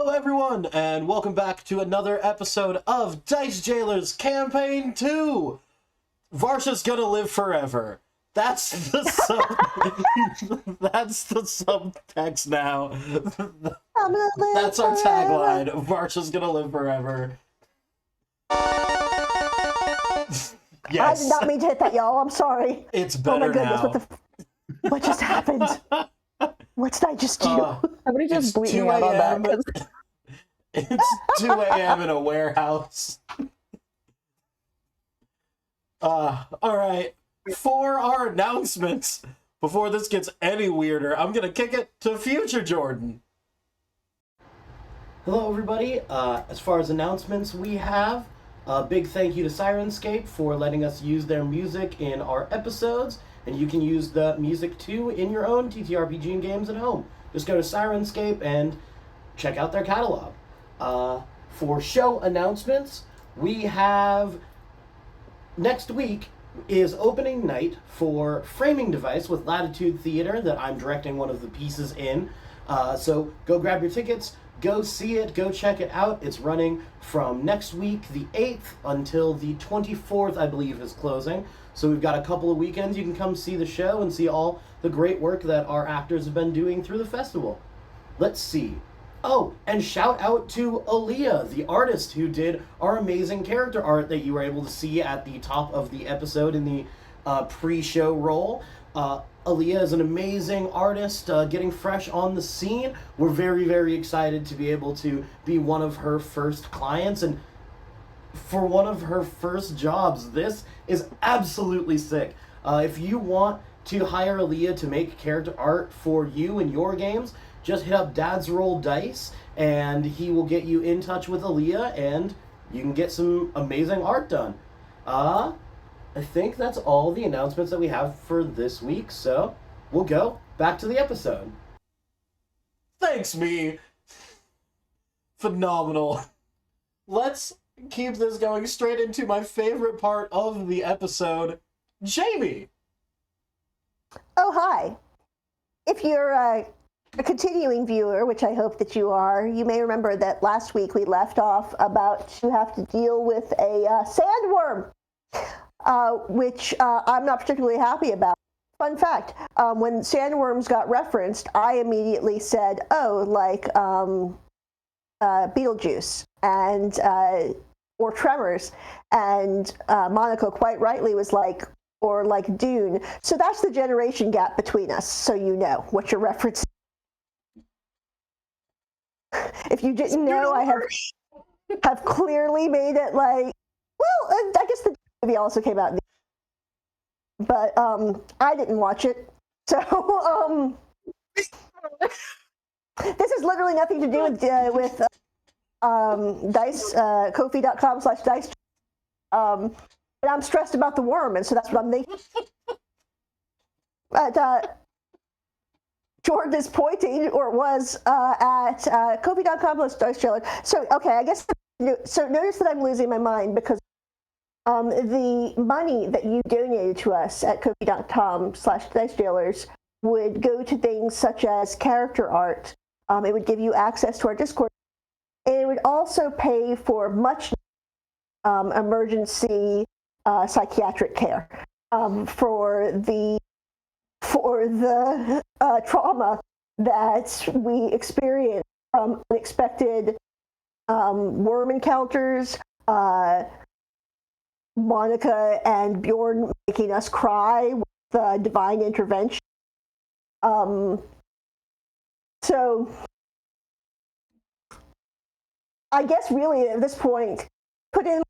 Hello everyone, and welcome back to another episode of Dice Jailers Campaign 2! Varsha's gonna live forever. That's the that's the subtext now. That's our tagline. Varsha's gonna live forever. Yes. I did not mean to hit that, y'all. I'm sorry. It's better now. What just happened? What did I just do? Somebody just bleep me out on that. It's 2 a.m. in a warehouse. Alright. For our announcements, before this gets any weirder, I'm gonna kick it to Future Jordan. Hello everybody. As far as announcements, we have a big thank you to Sirenscape for letting us use their music in our episodes, and you can use the music too in your own TTRPG games at home. Just go to Sirenscape and check out their catalog. For show announcements, we have next week is opening night for Framing Device with Latitude Theater that I'm directing one of the pieces in. So go grab your tickets, go see it, go check it out. It's running from next week, the 8th, until the 24th, I believe, is closing. So we've got a couple of weekends you can come see the show and see all the great work that our actors have been doing through the festival. Let's see. Oh, and shout out to Aaliyah, the artist who did our amazing character art that you were able to see at the top of the episode in the pre-show roll. Aaliyah is an amazing artist, getting fresh on the scene. We're very, very excited to be able to be one of her first clients, and for one of her first jobs, this is absolutely sick. If you want to hire Aaliyah to make character art for you and your games, just hit up Dad's Roll Dice, and he will get you in touch with Aaliyah, and you can get some amazing art done. I think that's all the announcements that we have for this week, so we'll go back to the episode. Thanks, me. Phenomenal. Let's keep this going straight into my favorite part of the episode, Jaime. Oh, hi. If you're a continuing viewer, which I hope that you are, you may remember that last week we left off about to have to deal with a sandworm, which I'm not particularly happy about. Fun fact, when sandworms got referenced, I immediately said, oh, like Beetlejuice and or Tremors, and Monica quite rightly was like, or like Dune. So that's the generation gap between us, so you know what you're referencing. If you didn't know, I have clearly made it like, well, I guess the movie also came out, but I didn't watch it, so this has literally nothing to do with dice, Ko-fi.com/dice. But I'm stressed about the worm, and so that's what I'm making. But Jordan is pointing, or was, at Ko-fi.com/dice. So, okay, I guess, so notice that I'm losing my mind because the money that you donated to us at Ko-fi.com/dice would go to things such as character art. It would give you access to our Discord. And it would also pay for much emergency psychiatric care for the trauma that we experienced from unexpected worm encounters, Monica and Bjorn making us cry with divine intervention. So I guess really at this point, put in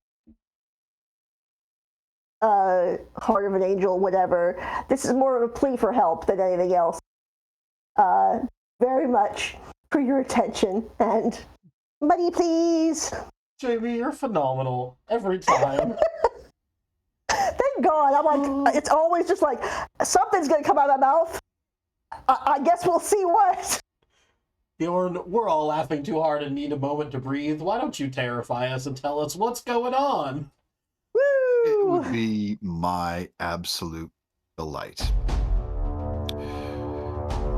Heart of an Angel, whatever. This is more of a plea for help than anything else. Very much for your attention, and money, please. Jaime, you're phenomenal every time. Thank God. I'm like, it's always just like, something's going to come out of my mouth. I guess we'll see what. Bjorn, we're all laughing too hard and need a moment to breathe. Why don't you terrify us and tell us what's going on? Woo! It would be my absolute delight.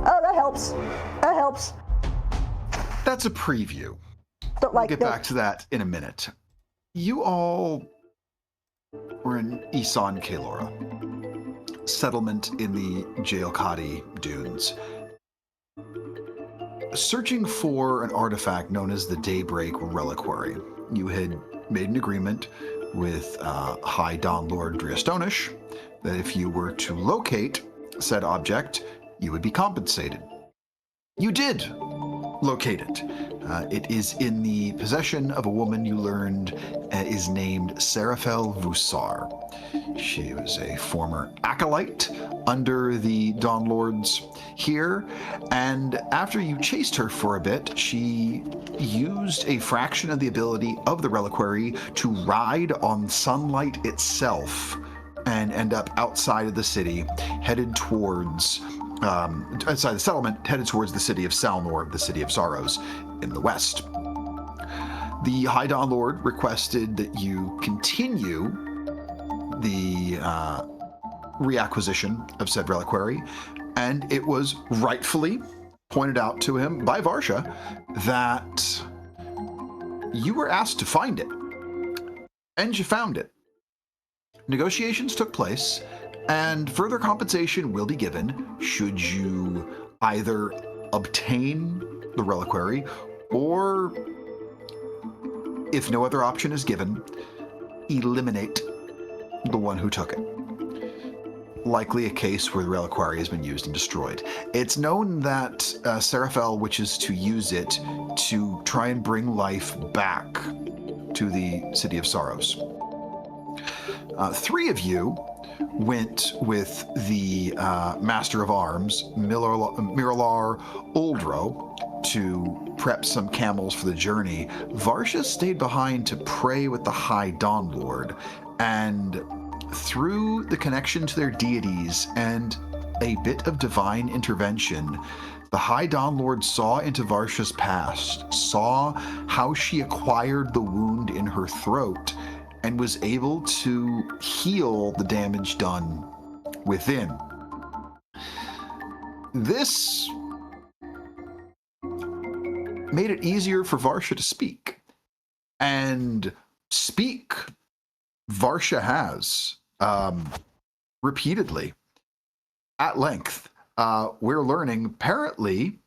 Oh, that helps. That helps. That's a preview. But We'll get back to that in a minute. You all were in Isan Kalora, settlement in the Jailkati Dunes, searching for an artifact known as the Daybreak Reliquary. You had made an agreement with High Dawn Lord Driastonish that if you were to locate said object, you would be compensated. You did locate it. It is in the possession of a woman you learned is named Serafel Vusar. She was a former acolyte under the Dawn Lords here, and after you chased her for a bit, she used a fraction of the ability of the reliquary to ride on sunlight itself and end up outside of the city, headed towards outside the settlement, headed towards the city of Salnor, the City of Sorrows, in the west. The High Dawn Lord requested that you continue the reacquisition of said reliquary, and it was rightfully pointed out to him by Varsha that you were asked to find it, and you found it. Negotiations took place, and further compensation will be given should you either obtain the reliquary or, if no other option is given, eliminate the one who took it. Likely a case where the reliquary has been used and destroyed. It's known that Serafel wishes to use it to try and bring life back to the City of Sorrows. 3 of you went with the Master of Arms, Miralar Oldro, to prep some camels for the journey. Varsha stayed behind to pray with the High Dawn Lord, and through the connection to their deities and a bit of divine intervention, the High Dawn Lord saw into Varsha's past, saw how she acquired the wound in her throat, and was able to heal the damage done within. This made it easier for Varsha to speak. And speak, Varsha has, repeatedly, at length. We're learning, apparently,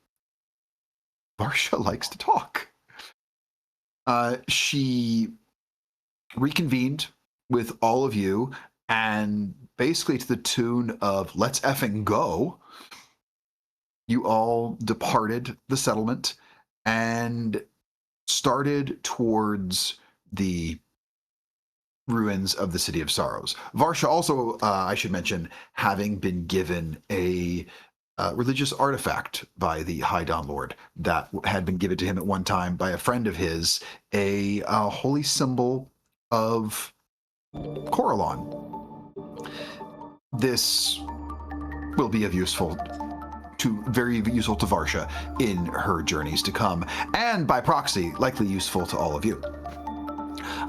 Varsha likes to talk. She reconvened with all of you, and basically to the tune of "let's effing go," you all departed the settlement and started towards the ruins of the City of Sorrows. Varsha also, I should mention, having been given a religious artifact by the High Dawn Lord that had been given to him at one time by a friend of his, a holy symbol of Corellon. This will be very useful to Varsha in her journeys to come, and by proxy, likely useful to all of you.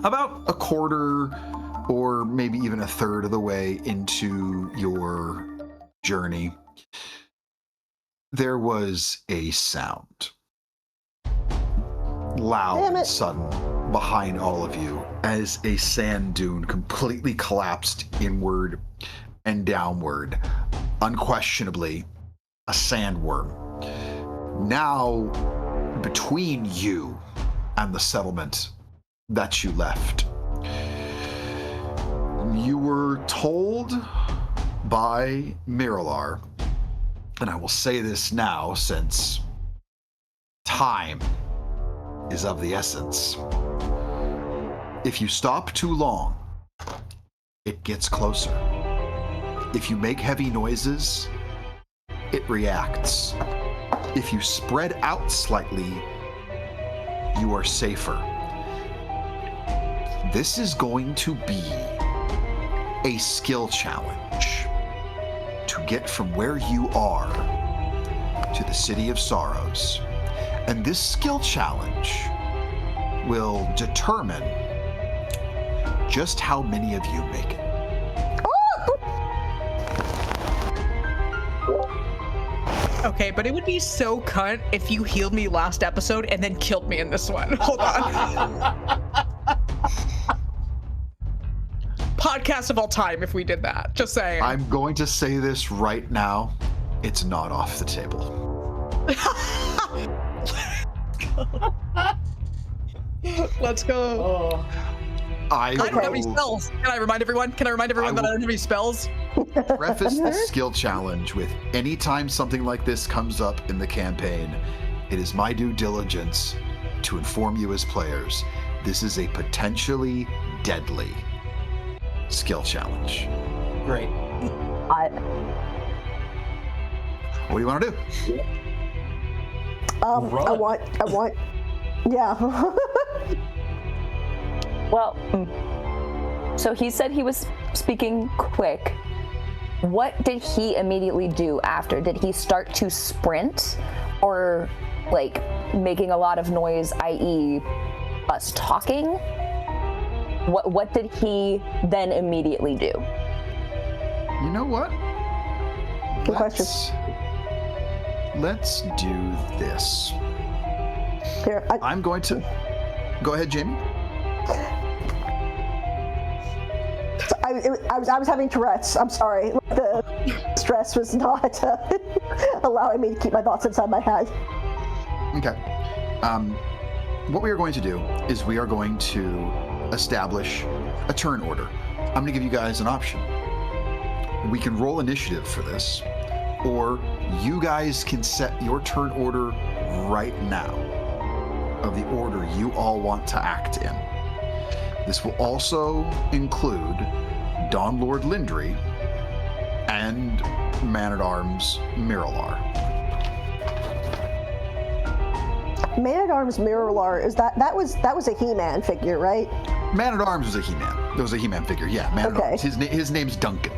About a quarter or maybe even a third of the way into your journey, there was a sound. Loud and sudden behind all of you as a sand dune completely collapsed inward and downward. Unquestionably, a sandworm. Now, between you and the settlement that you left, you were told by Miralar, and I will say this now since time is of the essence. If you stop too long, it gets closer. If you make heavy noises, it reacts. If you spread out slightly, you are safer. This is going to be a skill challenge to get from where you are to the City of Sorrows. And this skill challenge will determine just how many of you make it. Okay, but it would be so cunt if you healed me last episode and then killed me in this one. Hold on. Podcast of all time if we did that. Just saying. I'm going to say this right now. It's not off the table. Let's go. Oh. I don't have any spells. Can I remind everyone that I don't have any spells? Preface the skill challenge with anytime something like this comes up in the campaign, it is my due diligence to inform you as players, this is a potentially deadly skill challenge. Great. What do you want to do? I want, yeah. Well, so he said he was speaking quick. What did he immediately do after? Did he start to sprint or like making a lot of noise, i.e. us talking? What did he then immediately do? You know what? Good question. Let's do this. Here, I'm going to... Go ahead, Jamie. I was having Tourette's. I'm sorry. The stress was not allowing me to keep my thoughts inside my head. Okay. What we are going to do is we are going to establish a turn order. I'm going to give you guys an option. We can roll initiative for this, or you guys can set your turn order right now of the order you all want to act in. This will also include Dawn Lord Lindry and Man-at-Arms Miralar. Man-at-Arms Miralar, that was a He-Man figure, right? Man-at-Arms was a He-Man. There was a He-Man figure, yeah. Man-at-Arms. Okay. His name's Duncan.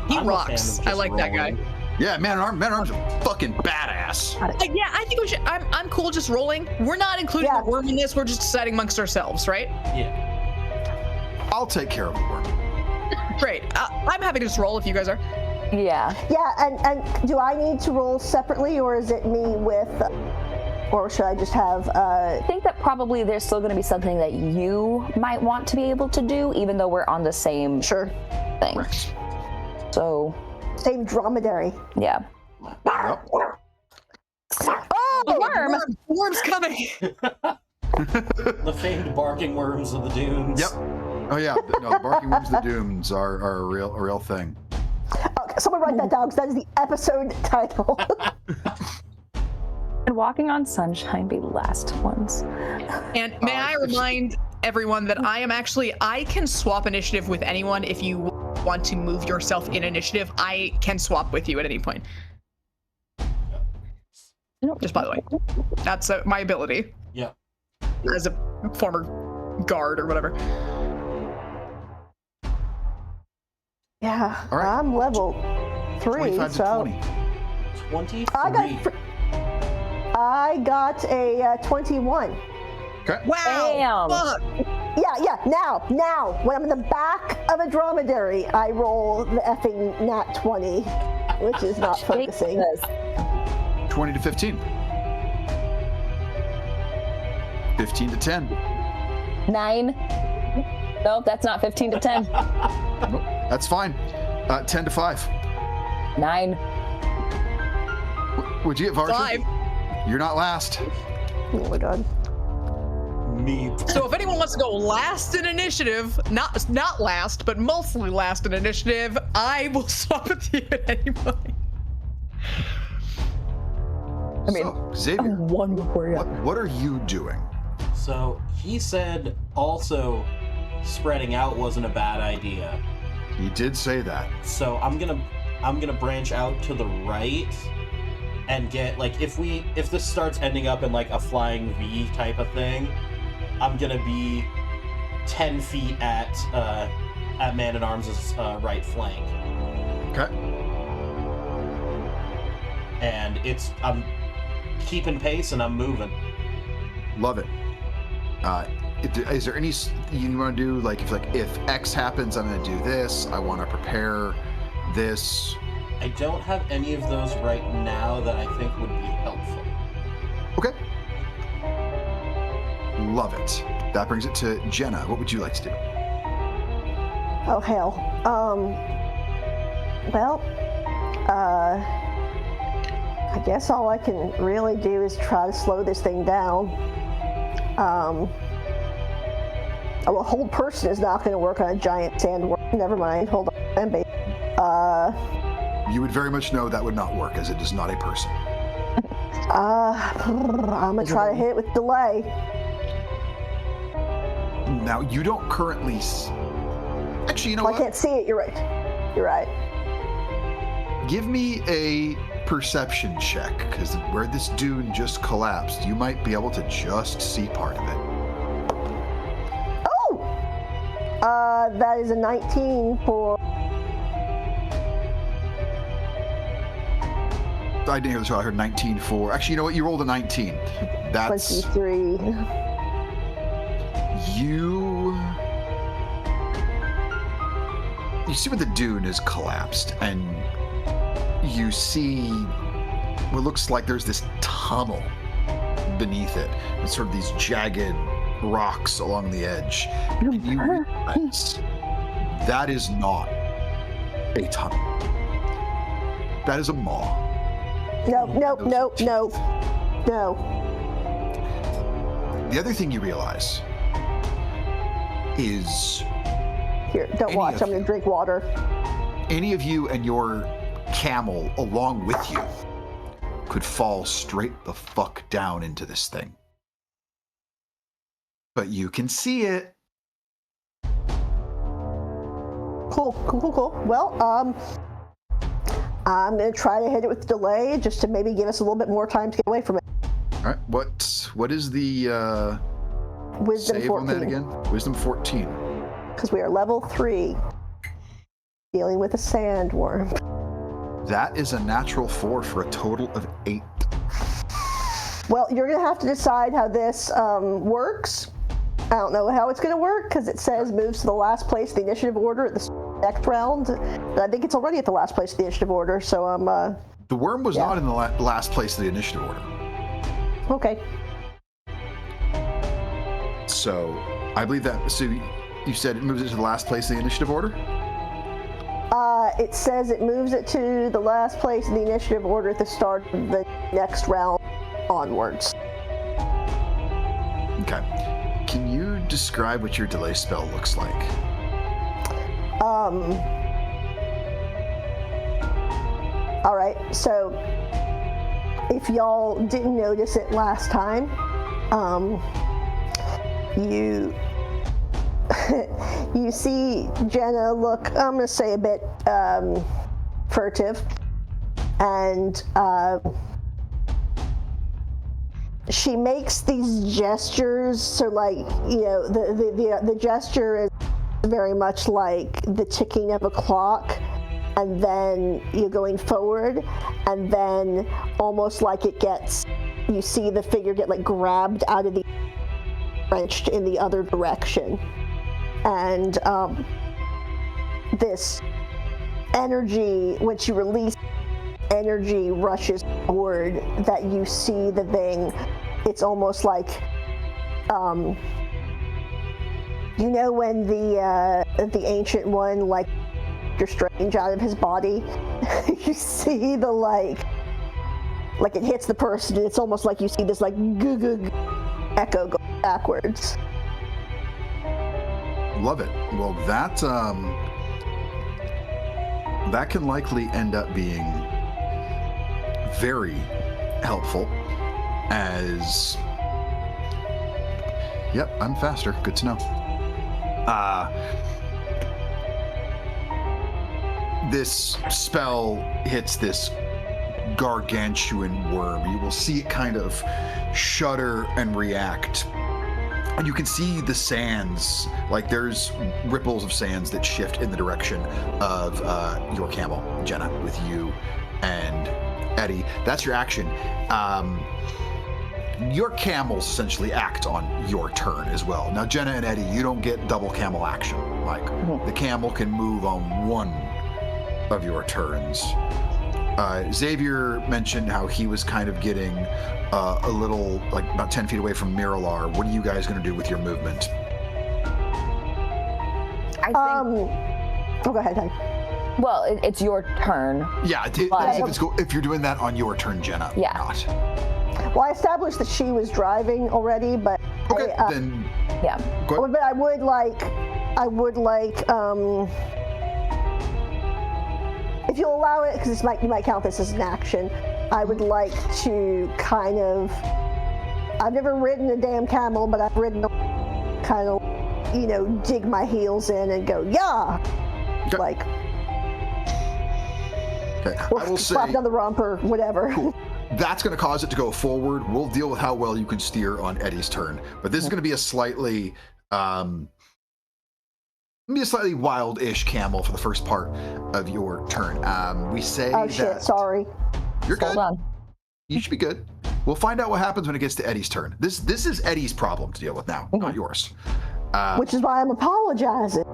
He I'm a fan rocks. of I just like that guy. rolling. Yeah, Man-at-Arms are fucking badass. Yeah, I think we should. I'm cool just rolling. We're not including the worm in this. We're just deciding amongst ourselves, right? Yeah. I'll take care of the worm. Great. I'm happy to just roll if you guys are. Yeah. Yeah, and do I need to roll separately, or is it me with, or should I just have? I think that probably there's still going to be something that you might want to be able to do, even though we're on the same thing. Right. So. Same dromedary. Yeah. Yep. Oh, the worm! Worm's coming! The famed barking worms of the dunes. Yep. Oh yeah, no, the barking worms of the dunes are a real thing. Okay, someone write that down, because that is the episode title. And walking on sunshine be last ones. And may I remind everyone that I can swap initiative with anyone. If you want to move yourself in initiative, I can swap with you at any point. Just by the way, that's my ability. Yeah. As a former guard or whatever. Yeah, All right. I'm level 3, 25 to so 20. 23. I got a 21. Okay. Wow. Damn. Fuck. Yeah, now, when I'm in the back of a dromedary, I roll the effing nat 20, which is not focusing. Jesus. 20 to 15. 15 to 10. 9. Nope, that's not 15 to 10. Nope, that's fine. 10 to 5. 9. Would you get Varsha? 5. You're not last. Oh my god. Meep. So if anyone wants to go last in initiative, not last, but mostly last in initiative, I will swap with you at any point. I mean, so, Xavier, one before you. what are you doing? So he said also spreading out wasn't a bad idea. He did say that. So I'm gonna branch out to the right and get like if this starts ending up in like a flying V type of thing, I'm gonna be 10 feet at Man-at-Arms' right flank. Okay. And I'm keeping pace and I'm moving. Love it. Is there any you want to do like if X happens, I'm going to do this. I want to prepare this. I don't have any of those right now that I think would be helpful. Okay. Love it. That brings it to Jenna. What would you like to do? Oh, hell. I guess all I can really do is try to slow this thing down. A hold person is not going to work on a giant sandworm. Never mind. Hold on, baby. You would very much know that would not work, as it is not a person. I'm going to try to hit it with delay. Now, you don't currently... Actually, you know what? I can't see it. You're right. You're right. Give me a perception check, because where this dune just collapsed, you might be able to just see part of it. Oh! That is a 19 for... I didn't hear this. I heard 19 for... Actually, you know what? You rolled a 19. That's... 23. You see where the dune is collapsed, and you see what looks like there's this tunnel beneath it. It's sort of these jagged rocks along the edge. And you realize that is not a tunnel. That is a maw. No. The other thing you realize is... Here, don't watch. I'm going to drink water. Any of you and your camel along with you could fall straight the fuck down into this thing. But you can see it. Cool. Well, I'm going to try to hit it with delay just to maybe give us a little bit more time to get away from it. All right. What is the Wisdom save 14. on that again? Wisdom 14. Because we are level 3. Dealing with a sandworm. That is a natural 4 for a total of 8. Well, you're going to have to decide how this works. I don't know how it's going to work because it says moves to the last place of the initiative order at the next round. But I think it's already at the last place of the initiative order, so The worm was not in the last place of the initiative order. Okay. So, I believe that... So, you said it moves it to the last place of the initiative order? It says it moves it to the last place in the initiative order at the start of the next round onwards. Okay. Can you describe what your delay spell looks like? All right, so if y'all didn't notice it last time, you you see Jenah look, I'm going to say a bit furtive, and she makes these gestures, so like, you know, the gesture is very much like the ticking of a clock, and then you're going forward, and then almost like it gets, you see the figure get like grabbed out of the, wrenched in the other direction. And this energy, when she releases energy, rushes forward, that you see the thing. It's almost like, you know, when the ancient one, like, Doctor Strange out of his body, you see the like it hits the person, and it's almost like you see this like goo echo go backwards. Love it. Well, that can likely end up being very helpful as... Yep, I'm faster. Good to know. This spell hits this gargantuan worm. You will see it kind of shudder and react. And you can see the sands, like there's ripples of sands that shift in the direction of your camel, Jenah, with you and Etty. That's your action. Your camels essentially act on your turn as well. Now, Jenah and Etty, you don't get double camel action. Like, the camel can move on one of your turns. Xavier mentioned how he was kind of getting a little, like about 10 feet away from Miralar. What are you guys going to do with your movement? I think. Oh, go ahead, honey. Well, it's your turn. Yeah, if you're doing that on your turn, Jenna. Yeah. Not. Well, I established that she was driving already, but Okay, then. Yeah. Go ahead. but I would like, if you'll allow it, because you might count this as an action. I would like to kind of. I've never ridden a damn camel, but I've ridden a kind of, dig my heels in and go, yeah, Okay. like. Okay. Or I will say slap down the rump or whatever. Cool. That's going to cause it to go forward. We'll deal with how well you can steer on Etty's turn, but this is going to be a slightly, wild-ish camel for the first part of your turn. We say Oh shit! Sorry. You're good. Hold on. You should be good. We'll find out what happens when it gets to Etty's turn. This is Etty's problem to deal with now, not yours. Which is why I'm apologizing.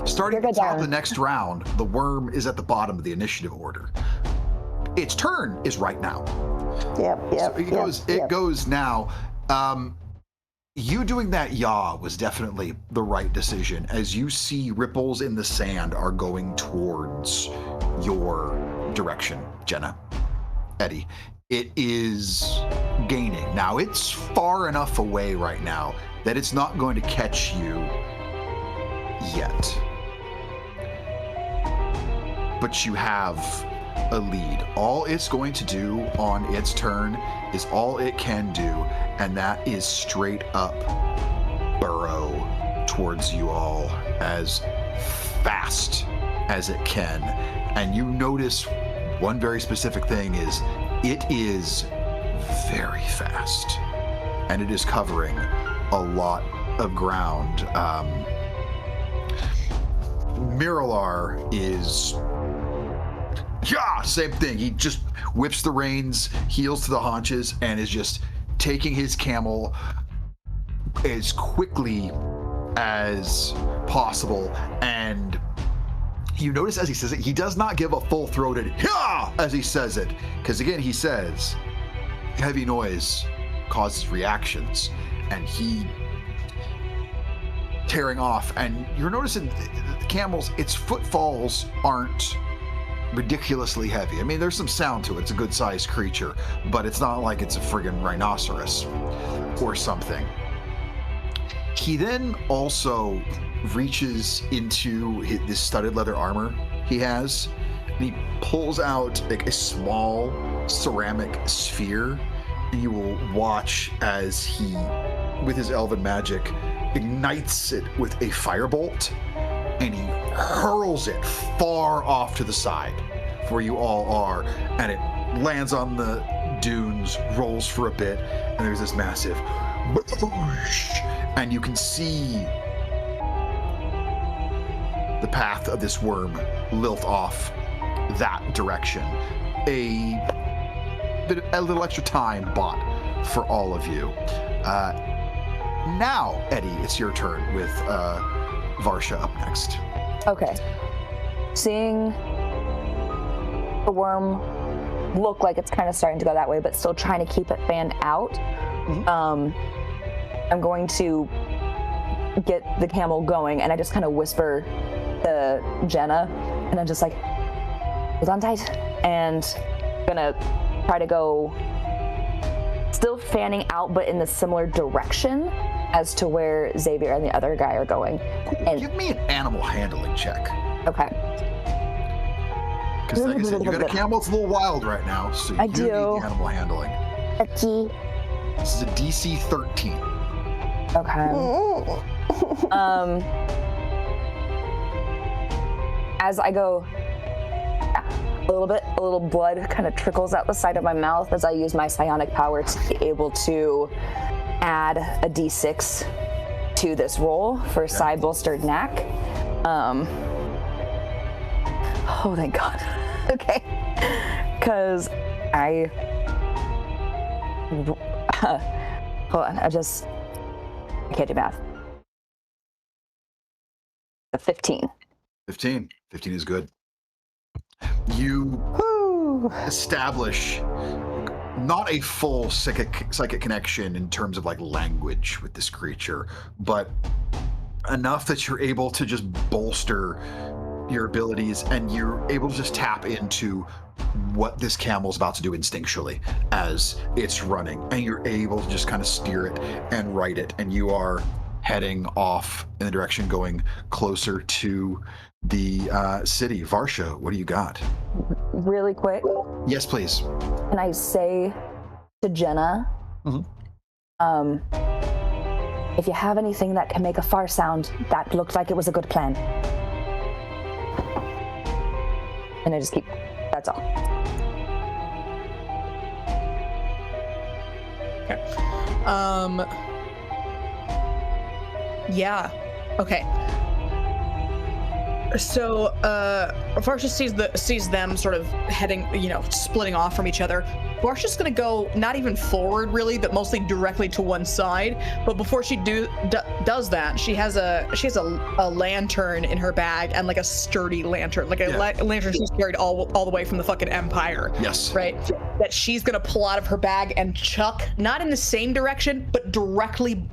Starting at the You're good, top of Darren. the next round, the worm is at the bottom of the initiative order. Its turn is right now. Yep. So it goes now. You doing that yaw was definitely the right decision, as you see ripples in the sand are going towards your direction, Jenna. Etty. It is gaining. Now, it's far enough away right now that it's not going to catch you yet. But you have a lead. All it's going to do on its turn is all it can do, and that is straight up burrow towards you all as fast as it can. And you notice one very specific thing is it is very fast, and it is covering a lot of ground. Miralar is same thing. He just whips the reins, heels to the haunches, and is just taking his camel as quickly as possible. And you notice as he says it, he does not give a full-throated "yeah" as he says it, because again, he says heavy noise causes reactions, and he tearing off. And you're noticing the camels, its footfalls aren't ridiculously heavy. I mean, there's some sound to it. It's a good-sized creature, but it's not like it's a friggin' rhinoceros or something. He then also reaches into this studded leather armor he has, and he pulls out like a small ceramic sphere, and you will watch as he, with his elven magic, ignites it with a firebolt, and he hurls it far off to the side where you all are, and it lands on the dunes, rolls for a bit, and there's this massive boosh, and you can see the path of this worm lilt off that direction. A little extra time bought for all of you. Now, Etty, it's your turn with Varsha up next. Okay. Seeing the worm look like it's kind of starting to go that way, but still trying to keep it fanned out, I'm going to get the camel going, and I just kind of whisper to Jenah, and I'm just like, hold on tight, and gonna try to go still fanning out, but in the similar direction as to where Xavier and the other guy are going. And give me an animal handling check. okay. Because like I said, you got a camel, it's a little wild right now, so you do. need the animal handling. Etty. This is a DC 13. Okay. As I go, a little blood kind of trickles out the side of my mouth as I use my psionic power to be able to add a d6 to this roll for side bolstered knack. Oh, thank God. Okay. Because I... hold on, I can't do math. A 15. 15 is good. You establish not a full psychic connection in terms of like language with this creature, but enough that you're able to just bolster your abilities and you're able to just tap into what this camel's about to do instinctually as it's running, and you're able to just kind of steer it and right it, and you are heading off in the direction going closer to the city. Varsha, what do you got? Really quick. Yes, please. Can I say to Jenah, if you have anything that can make a far sound, that looked like it was a good plan. And I just keep, that's all. Okay. Yeah. Okay. So, Varsha sees them sort of heading, splitting off from each other. Varsha's gonna go not even forward really, but mostly directly to one side. But before she does that, she has a lantern in her bag, and like a sturdy lantern, like a lantern she's carried all the way from the fucking Empire. Yes. Right. That she's gonna pull out of her bag and chuck, not in the same direction, but directly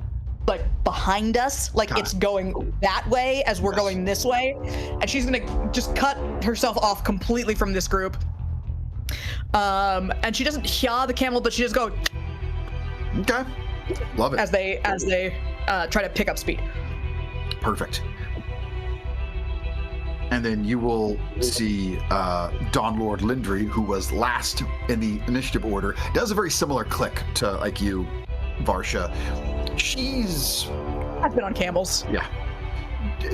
like behind us, like it's going that way as we're going this way, and she's gonna just cut herself off completely from this group. And she doesn't yaw the camel, but she just go. Okay, love it. As they try to pick up speed. Perfect. And then you will see Dawn Lord Lindry, who was last in the initiative order, does a very similar click to like you, Varsha. I've been on camels. Yeah.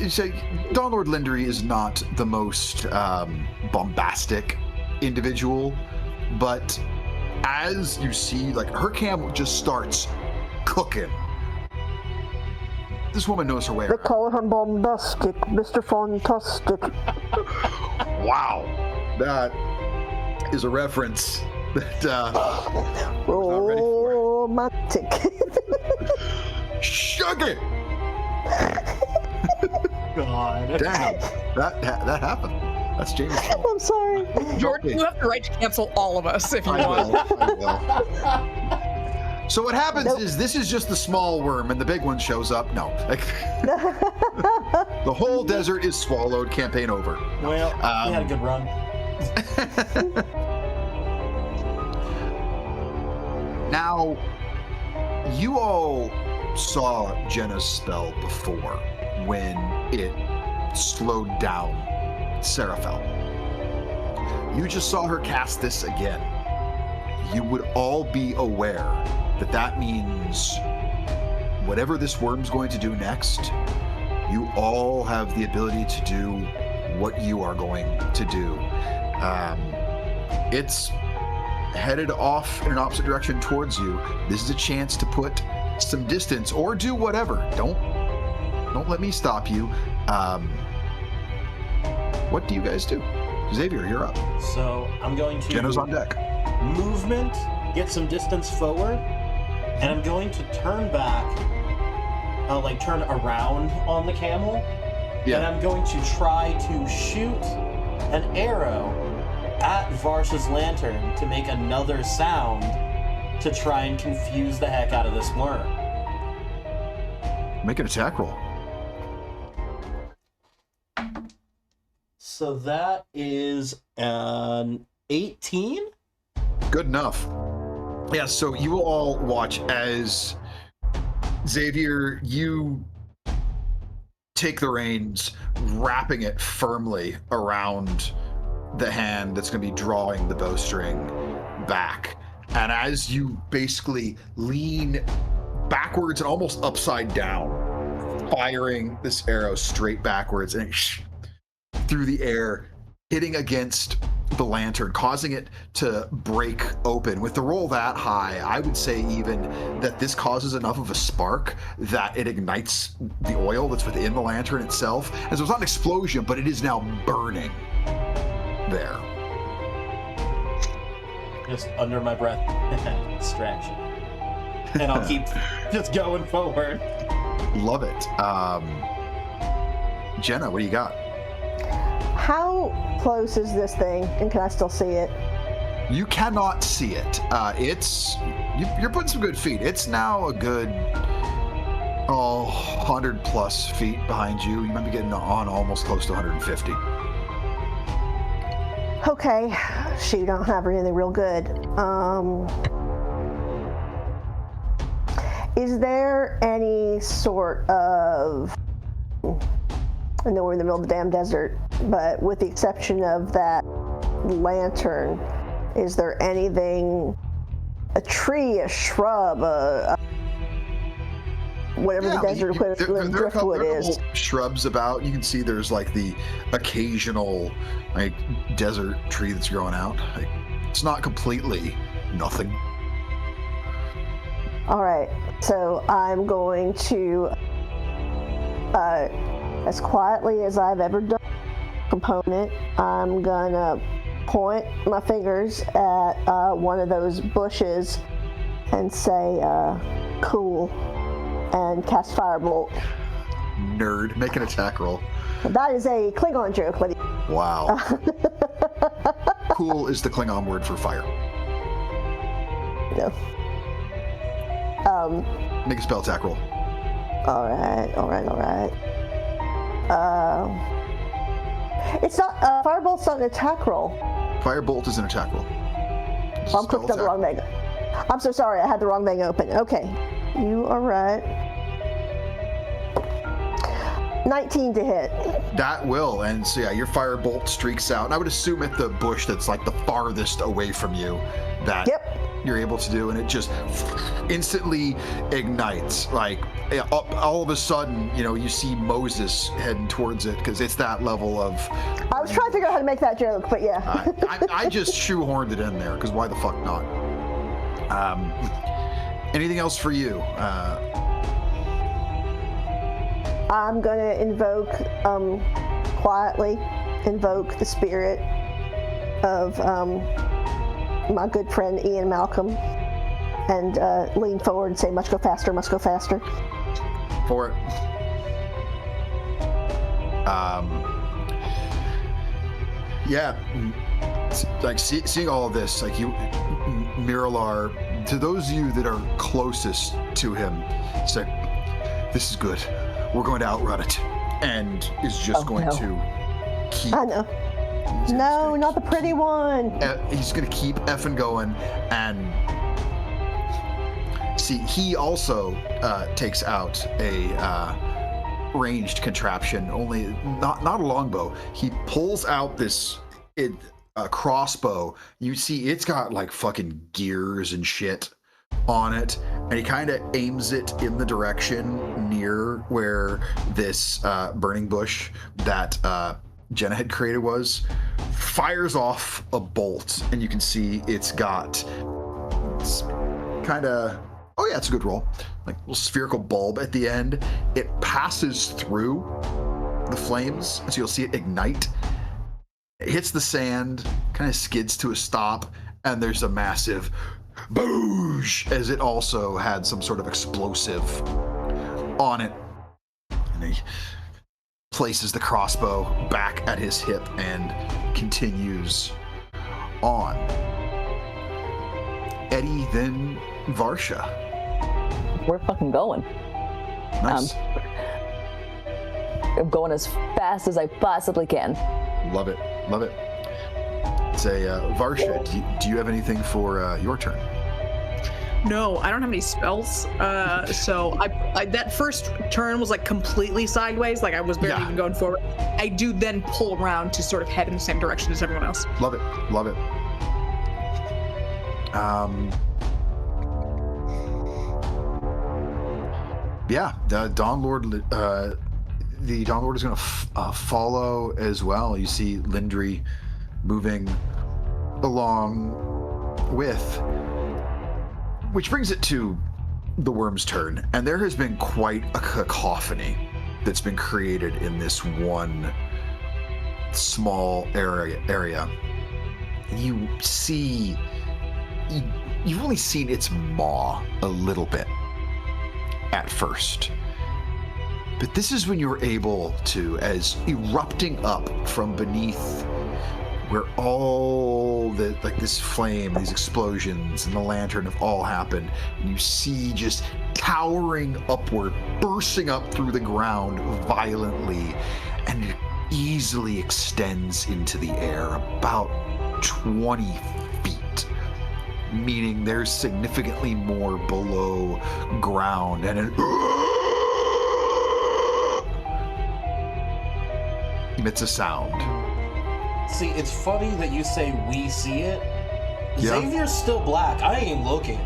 So Dawn Lord Lindry is not the most bombastic individual, but as you see, like her camel just starts cooking. This woman knows her way around. They call him bombastic, Mr. Fantastic. Wow, that is a reference that romantic. Shug it! God. Damn, that happened. That's James. I'm sorry. Jordan, you have the right to cancel all of us if you want. I will. So what happens is this is just the small worm, and the big one shows up. No, the whole desert is swallowed. Campaign over. Well, we had a good run. Now, you all saw Jenah's spell before when it slowed down Seraphel. You just saw her cast this again. You would all be aware that that means whatever this worm's going to do next, you all have the ability to do what you are going to do. It's headed off in an opposite direction towards you. This is a chance to put some distance or do whatever. Don't let me stop you. What do you guys do? Xavier, you're up. So I'm going to Jenna's on deck. Movement, get some distance forward, and I'm going to turn back, turn around on the camel. Yeah. And I'm going to try to shoot an arrow at Varsha's lantern to make another sound to try and confuse the heck out of this worm. Make an attack roll. So that is an 18? Good enough. Yeah, so you will all watch as Xavier, you take the reins, wrapping it firmly around the hand that's going to be drawing the bowstring back. And as you basically lean backwards and almost upside down, firing this arrow straight backwards and through the air, hitting against the lantern, causing it to break open. With the roll that high, I would say even that this causes enough of a spark that it ignites the oil that's within the lantern itself. And so it's not an explosion, but it is now burning there. Just under my breath. Distraction. And I'll keep just going forward. Love it. Jenah, what do you got? How close is this thing, and can I still see it? You cannot see it. You're putting some good feet. It's now a good 100 plus feet behind you. You might be getting on almost close to 150. Okay, shoot, I don't have anything real good. Is there any sort of, I know we're in the middle of the damn desert, but with the exception of that lantern, is there anything, a tree, a shrub, whatever the desert driftwood is? Shrubs about. You can see there's like the occasional like desert tree that's growing out. Like, it's not completely nothing. All right, so I'm going to, as quietly as I've ever done component, I'm gonna point my fingers at one of those bushes and say, cool, and cast Firebolt. Nerd, make an attack roll. That is a Klingon joke, buddy. Wow. Cool is the Klingon word for fire. No. Make a spell attack roll. All right. It's not, Firebolt's not an attack roll. Firebolt is an attack roll. I'm clicking on the wrong thing. I'm so sorry, I had the wrong thing open. Okay, you are right. 19 to hit. That will, and so yeah, your firebolt streaks out. And I would assume at the bush that's like the farthest away from you that you're able to do, and it just instantly ignites. Like all of a sudden, you see Moses heading towards it because it's that level of. I was trying to figure out how to make that joke, but yeah. I just shoehorned it in there because why the fuck not? Anything else for you? I'm gonna quietly invoke the spirit of my good friend Ian Malcolm, and lean forward and say, must go faster, must go faster. For it. Yeah, like seeing all of this, like Miralar, to those of you that are closest to him, say, this is good. We're going to outrun it, and is just going to keep. I know. No, not the pretty one. He's going to keep effing going, and see, he also takes out a ranged contraption, only not a longbow. He pulls out this crossbow. You see, it's got like fucking gears and shit on it, and he kind of aims it in the direction near where this burning bush that Jenah had created was, fires off a bolt, and you can see it's kind of, oh yeah, it's a good roll, like a little spherical bulb at the end. It passes through the flames, and so you'll see it ignite. It hits the sand, kind of skids to a stop, and there's a massive boosh, as it also had some sort of explosive on it. And he places the crossbow back at his hip and continues on. Etty, then Varsha. We're fucking going. Nice. I'm going as fast as I possibly can. Love it. Say, Varsha, do you have anything for your turn? No, I don't have any spells. So I that first turn was like completely sideways, like I was barely even going forward. I do then pull around to sort of head in the same direction as everyone else. Love it. Yeah, the Dawn Lord is going to follow as well. You see Lindry moving along with, which brings it to the worm's turn, and there has been quite a cacophony that's been created in this one small area. You see, you've only seen its maw a little bit at first, but this is when you're able to, as erupting up from beneath where all the this flame, these explosions, and the lantern have all happened, and you see just towering upward, bursting up through the ground violently, and it easily extends into the air about 20 feet, meaning there's significantly more below ground, and it emits a sound. See, it's funny that you say we see it. Yeah. Xavier's still black. I ain't looking.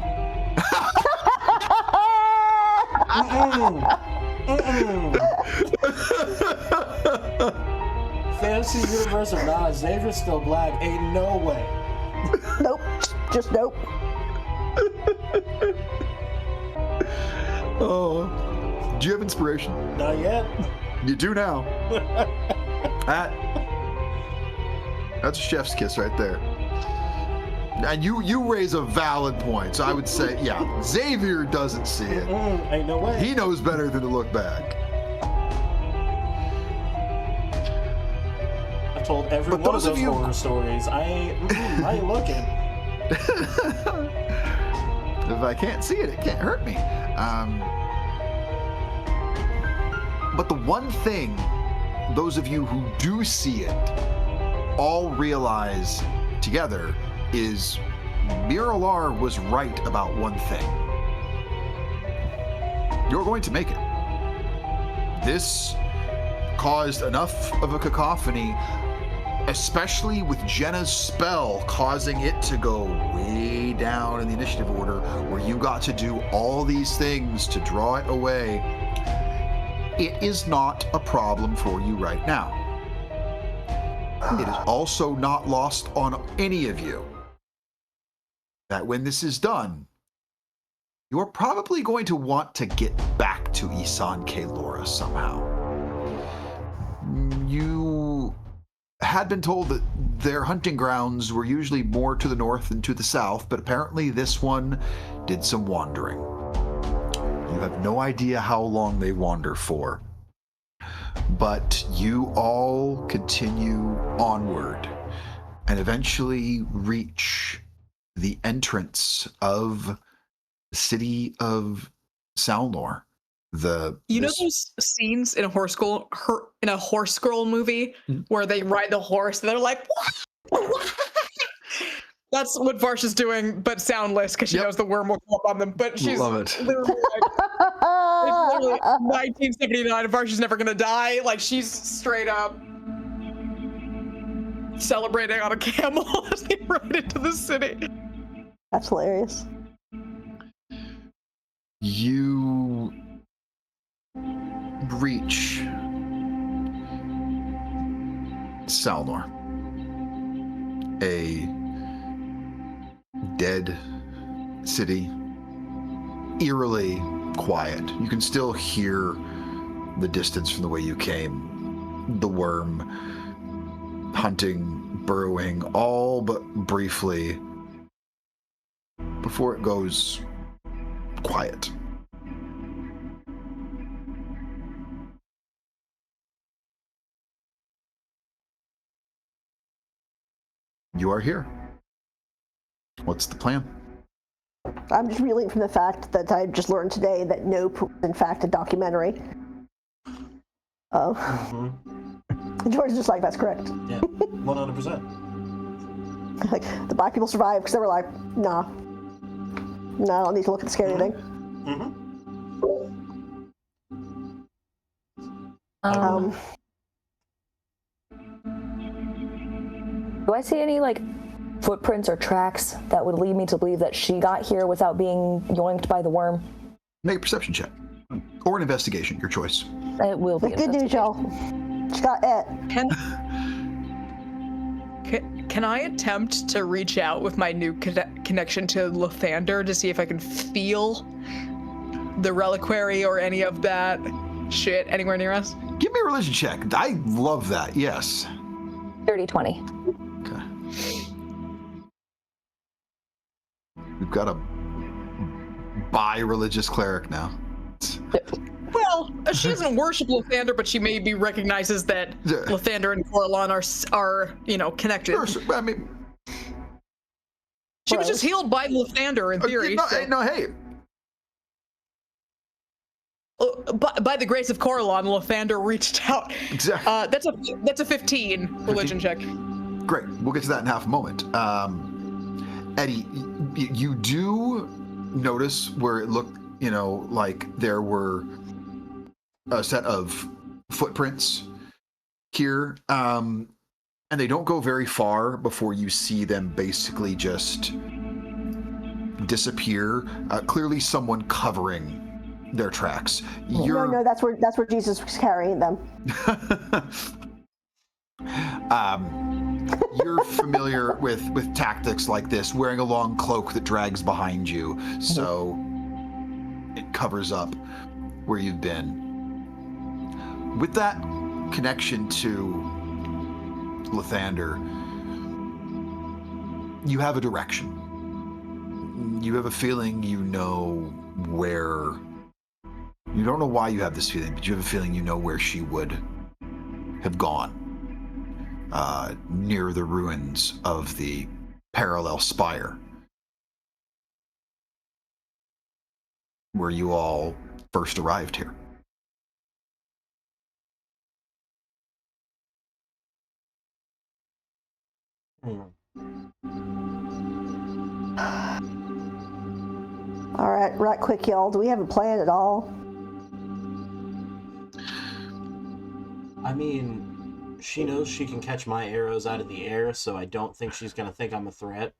Fantasy universe or not, Xavier's still black. Ain't no way. Nope. Just nope. Oh, do you have inspiration? Not yet. You do now. That's a chef's kiss right there. And you raise a valid point, so I would say, yeah, Xavier doesn't see it. Ain't no way. He knows better than to look back. I've told every But one of those of those you- horror stories. I ain't looking. If I can't see it, it can't hurt me. But the one thing those of you who do see it all realize together is Miralar was right about one thing. You're going to make it. This caused enough of a cacophony, especially with Jenah's spell causing it to go way down in the initiative order, where you got to do all these things to draw it away. It is not a problem for you right now. It is also not lost on any of you that when this is done, you're probably going to want to get back to Isan Kaelora somehow. You had been told that their hunting grounds were usually more to the north than to the south, but apparently this one did some wandering. You have no idea how long they wander for, but you all continue onward and eventually reach the entrance of the city of Salnor. You know those scenes in a horse girl movie where they ride the horse and they're like, what? That's what Varsha's doing, but soundless because she knows the worm will come up on them. But she's Love it. literally like, it's literally 1979. Varsha's never gonna die. Like she's straight up celebrating on a camel as they ride into the city. That's hilarious. You reach Salnor, a dead city, eerily quiet. You can still hear the distance from the way you came, the worm hunting, burrowing, all but briefly before it goes quiet. You are here. What's the plan? I'm just reeling from the fact that I just learned today that Nope was in fact a documentary. Oh. Mm-hmm. George is just like, that's correct. Yeah, 100%. Like, the black people survived because they were like, nah. No, I don't need to look at the scary thing. Mm-hmm. Do I see any like footprints or tracks that would lead me to believe that she got here without being yoinked by the worm? Make a perception check. Or an investigation, your choice. It will be. But good news, y'all. She got it. Can I attempt to reach out with my new connection to Lathander to see if I can feel the reliquary or any of that shit anywhere near us? Give me a religion check. I love that, yes. 30-20. Okay. We've got a bi-religious cleric now. Well, she doesn't worship Lathander, but she maybe recognizes that Lathander and Coralon are connected. Sure, I mean, she was just healed by Lathander in theory. Hey. By the grace of Coralon, Lathander reached out. Exactly. That's a 15 religion check. Great. We'll get to that in half a moment. Etty, you do notice where it looked, like there were a set of footprints here, and they don't go very far before you see them basically just disappear. Clearly someone covering their tracks. No, that's where Jesus was carrying them. You're familiar with tactics like this, wearing a long cloak that drags behind you, so it covers up where you've been. With that connection to Lathander, you have a direction. You have a feeling you know where. You don't know why you have this feeling, but you have a feeling you know where she would have gone. Near the ruins of the parallel spire, where you all first arrived here. All right, quick, y'all. Do we have a plan at all? I mean, she knows she can catch my arrows out of the air, so I don't think she's going to think I'm a threat.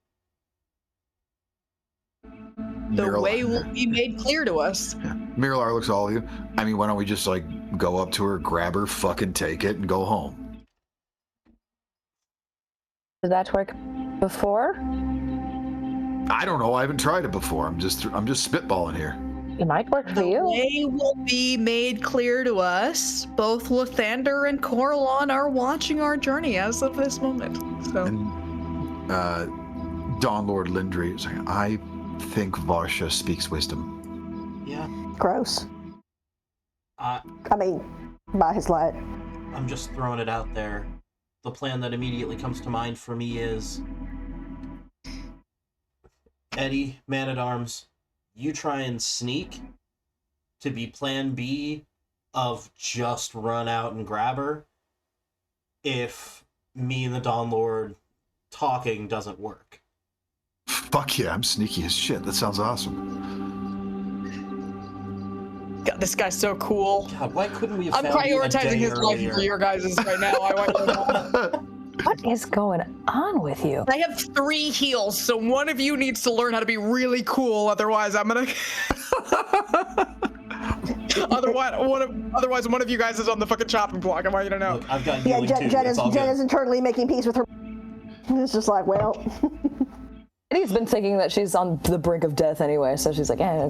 The way will be made clear to us. Yeah. Miralar looks at all of you. I mean, why don't we just, go up to her, grab her, fucking take it, and go home? Did that work before? I don't know. I haven't tried it before. I'm just spitballing here. It might work for you. The way will be made clear to us. Both Lathander and Coralon are watching our journey as of this moment. So. And Dawn Lord Lindry is like, I think Varsha speaks wisdom. Yeah. Gross. I mean, by his light. I'm just throwing it out there. The plan that immediately comes to mind for me is Etty, Man-at-Arms, you try and sneak to be plan B of just run out and grab her if me and the Dawn Lord talking doesn't work. Fuck yeah, I'm sneaky as shit. That sounds awesome. God, this guy's so cool. God, why couldn't we have I'm found you a prioritizing day his life earlier? for your guys' right now. I want you to know. What is going on with you? I have 3 heals, so one of you needs to learn how to be really cool. Otherwise, I'm gonna. Otherwise, one of you guys is on the fucking chopping block. I want you to know. Look, I've got healing too. Jenna's internally making peace with her. It's just like, well. Eddie's been thinking that she's on the brink of death anyway, so she's like, eh.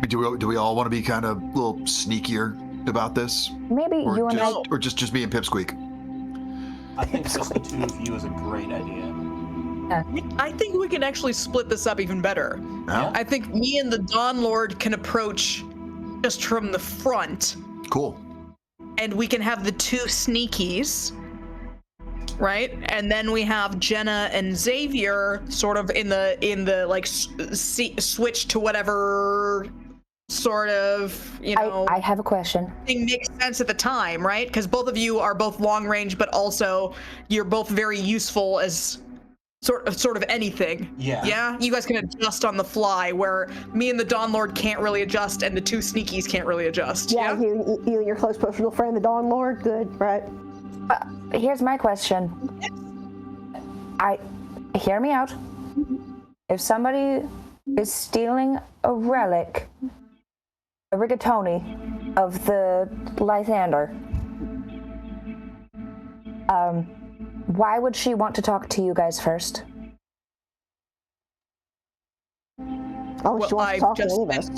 Do we all want to be kind of a little sneakier about this? Maybe or you and I... Or just me and Pipsqueak? I think just the two of you is a great idea. I think we can actually split this up even better. Yeah? I think me and the Dawn Lord can approach just from the front. Cool. And we can have the 2 sneakies, right? And then we have Jenah and Xavier sort of in the like switch to whatever sort of, I have a question. Thing makes sense at the time, right? Because both of you are both long range, but also you're both very useful as sort of anything. Yeah. Yeah? You guys can adjust on the fly, where me and the Dawn Lord can't really adjust, and the 2 sneakies can't really adjust. Yeah, you and your close personal friend, the Dawn Lord, good, right? Here's my question. Hear me out. If somebody is stealing a relic, a rigatoni of the Lathander, why would she want to talk to you guys first? Oh, she wants to talk to any of us.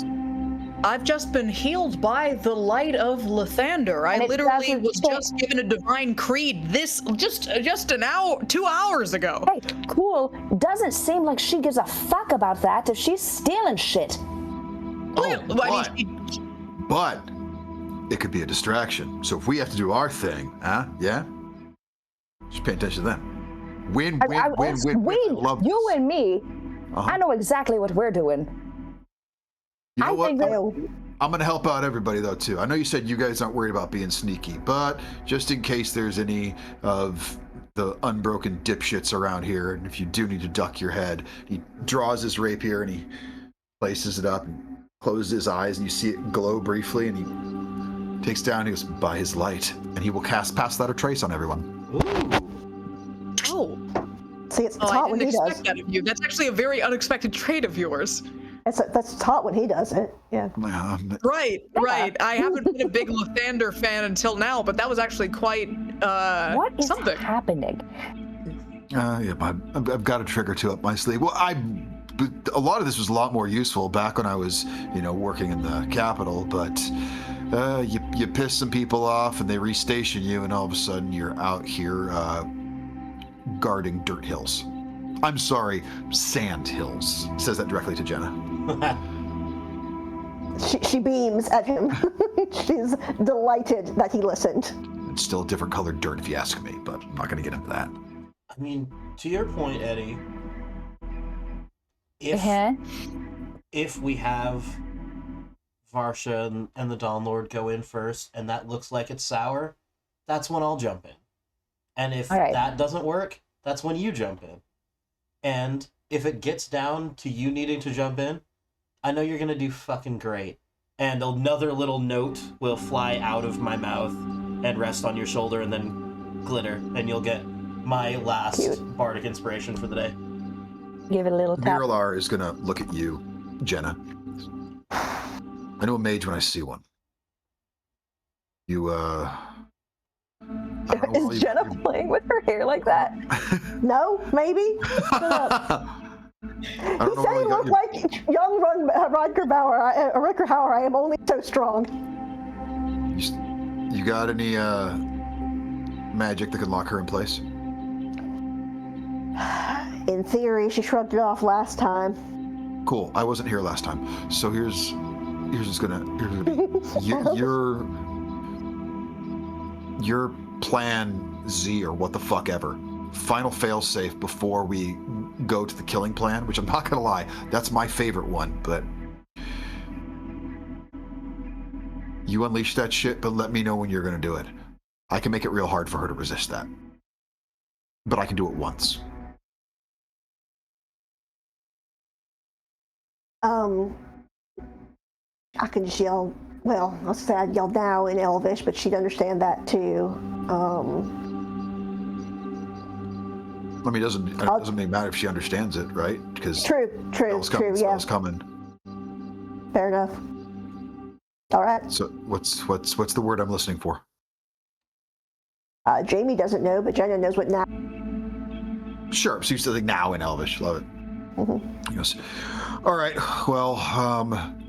I've just been healed by the light of Lathander. I literally was just given a divine creed just an hour, 2 hours ago. Hey, cool. Doesn't seem like she gives a fuck about that if she's stealing shit. But it could be a distraction. So if we have to do our thing, yeah? Just pay attention to them. Win. Love you this. and me. Uh-huh. I know exactly what we're doing. You know what? think that I'm going to help out everybody, though, too. I know you said you guys aren't worried about being sneaky, but just in case there's any of the unbroken dipshits around here, and if you do need to duck your head, he draws his rapier and he places it up and closes his eyes, and you see it glow briefly, and he takes down, and he goes, by his light, and he will cast Pass Without a Trace on everyone. Ooh. Oh. See, it's Oh, I hot when didn't he does. expect that of you. That's actually a very unexpected trait of yours. That's hot when he does it. Yeah. Right. I haven't been a big Lathander fan until now, but that was actually quite what is something. happening? Yeah, I've got a trick or two up my sleeve. Well, a lot of this was a lot more useful back when I was, working in the capital, but you piss some people off and they restation you, and all of a sudden you're out here guarding dirt hills. I'm sorry, sand hills. Says that directly to Jenah. She beams at him. She's delighted that he listened. It's still a different colored dirt if you ask me, but I'm not going to get into that. I mean, to your point, Etty, if we have Varsha and the Dawn Lord go in first, and that looks like it's sour, that's when I'll jump in. And if that doesn't work, that's when you jump in. And if it gets down to you needing to jump in, I know you're going to do fucking great. And another little note will fly out of my mouth and rest on your shoulder and then glitter. And you'll get my last bardic inspiration for the day. Give it a little tap. Miralar is going to look at you, Jenah. I know a mage when I see one. You, Is Jenah playing with her hair like that? No, maybe. He said he looked like young Rodger Bauer, Ricker Hauer. I am only so strong. You got any magic that could lock her in place? In theory, she shrugged it off last time. Cool. I wasn't here last time, so here's what's gonna be. Your plan Z or what the fuck ever. Final failsafe before we go to the killing plan, which I'm not gonna lie, that's my favorite one, but you unleash that shit, but let me know when you're gonna do it. I can make it real hard for her to resist that. But I can do it once. I can just yell, well, let's say I'd yell now in Elvish, but she'd understand that too. I mean, it doesn't make matter if she understands it, right? Because true, yeah. Coming. Fair enough. All right. So what's the word I'm listening for? Jaime doesn't know, but Jenah knows what now. Sure. So you said like now in Elvish. Love it. Mm-hmm. He goes, all right. Well,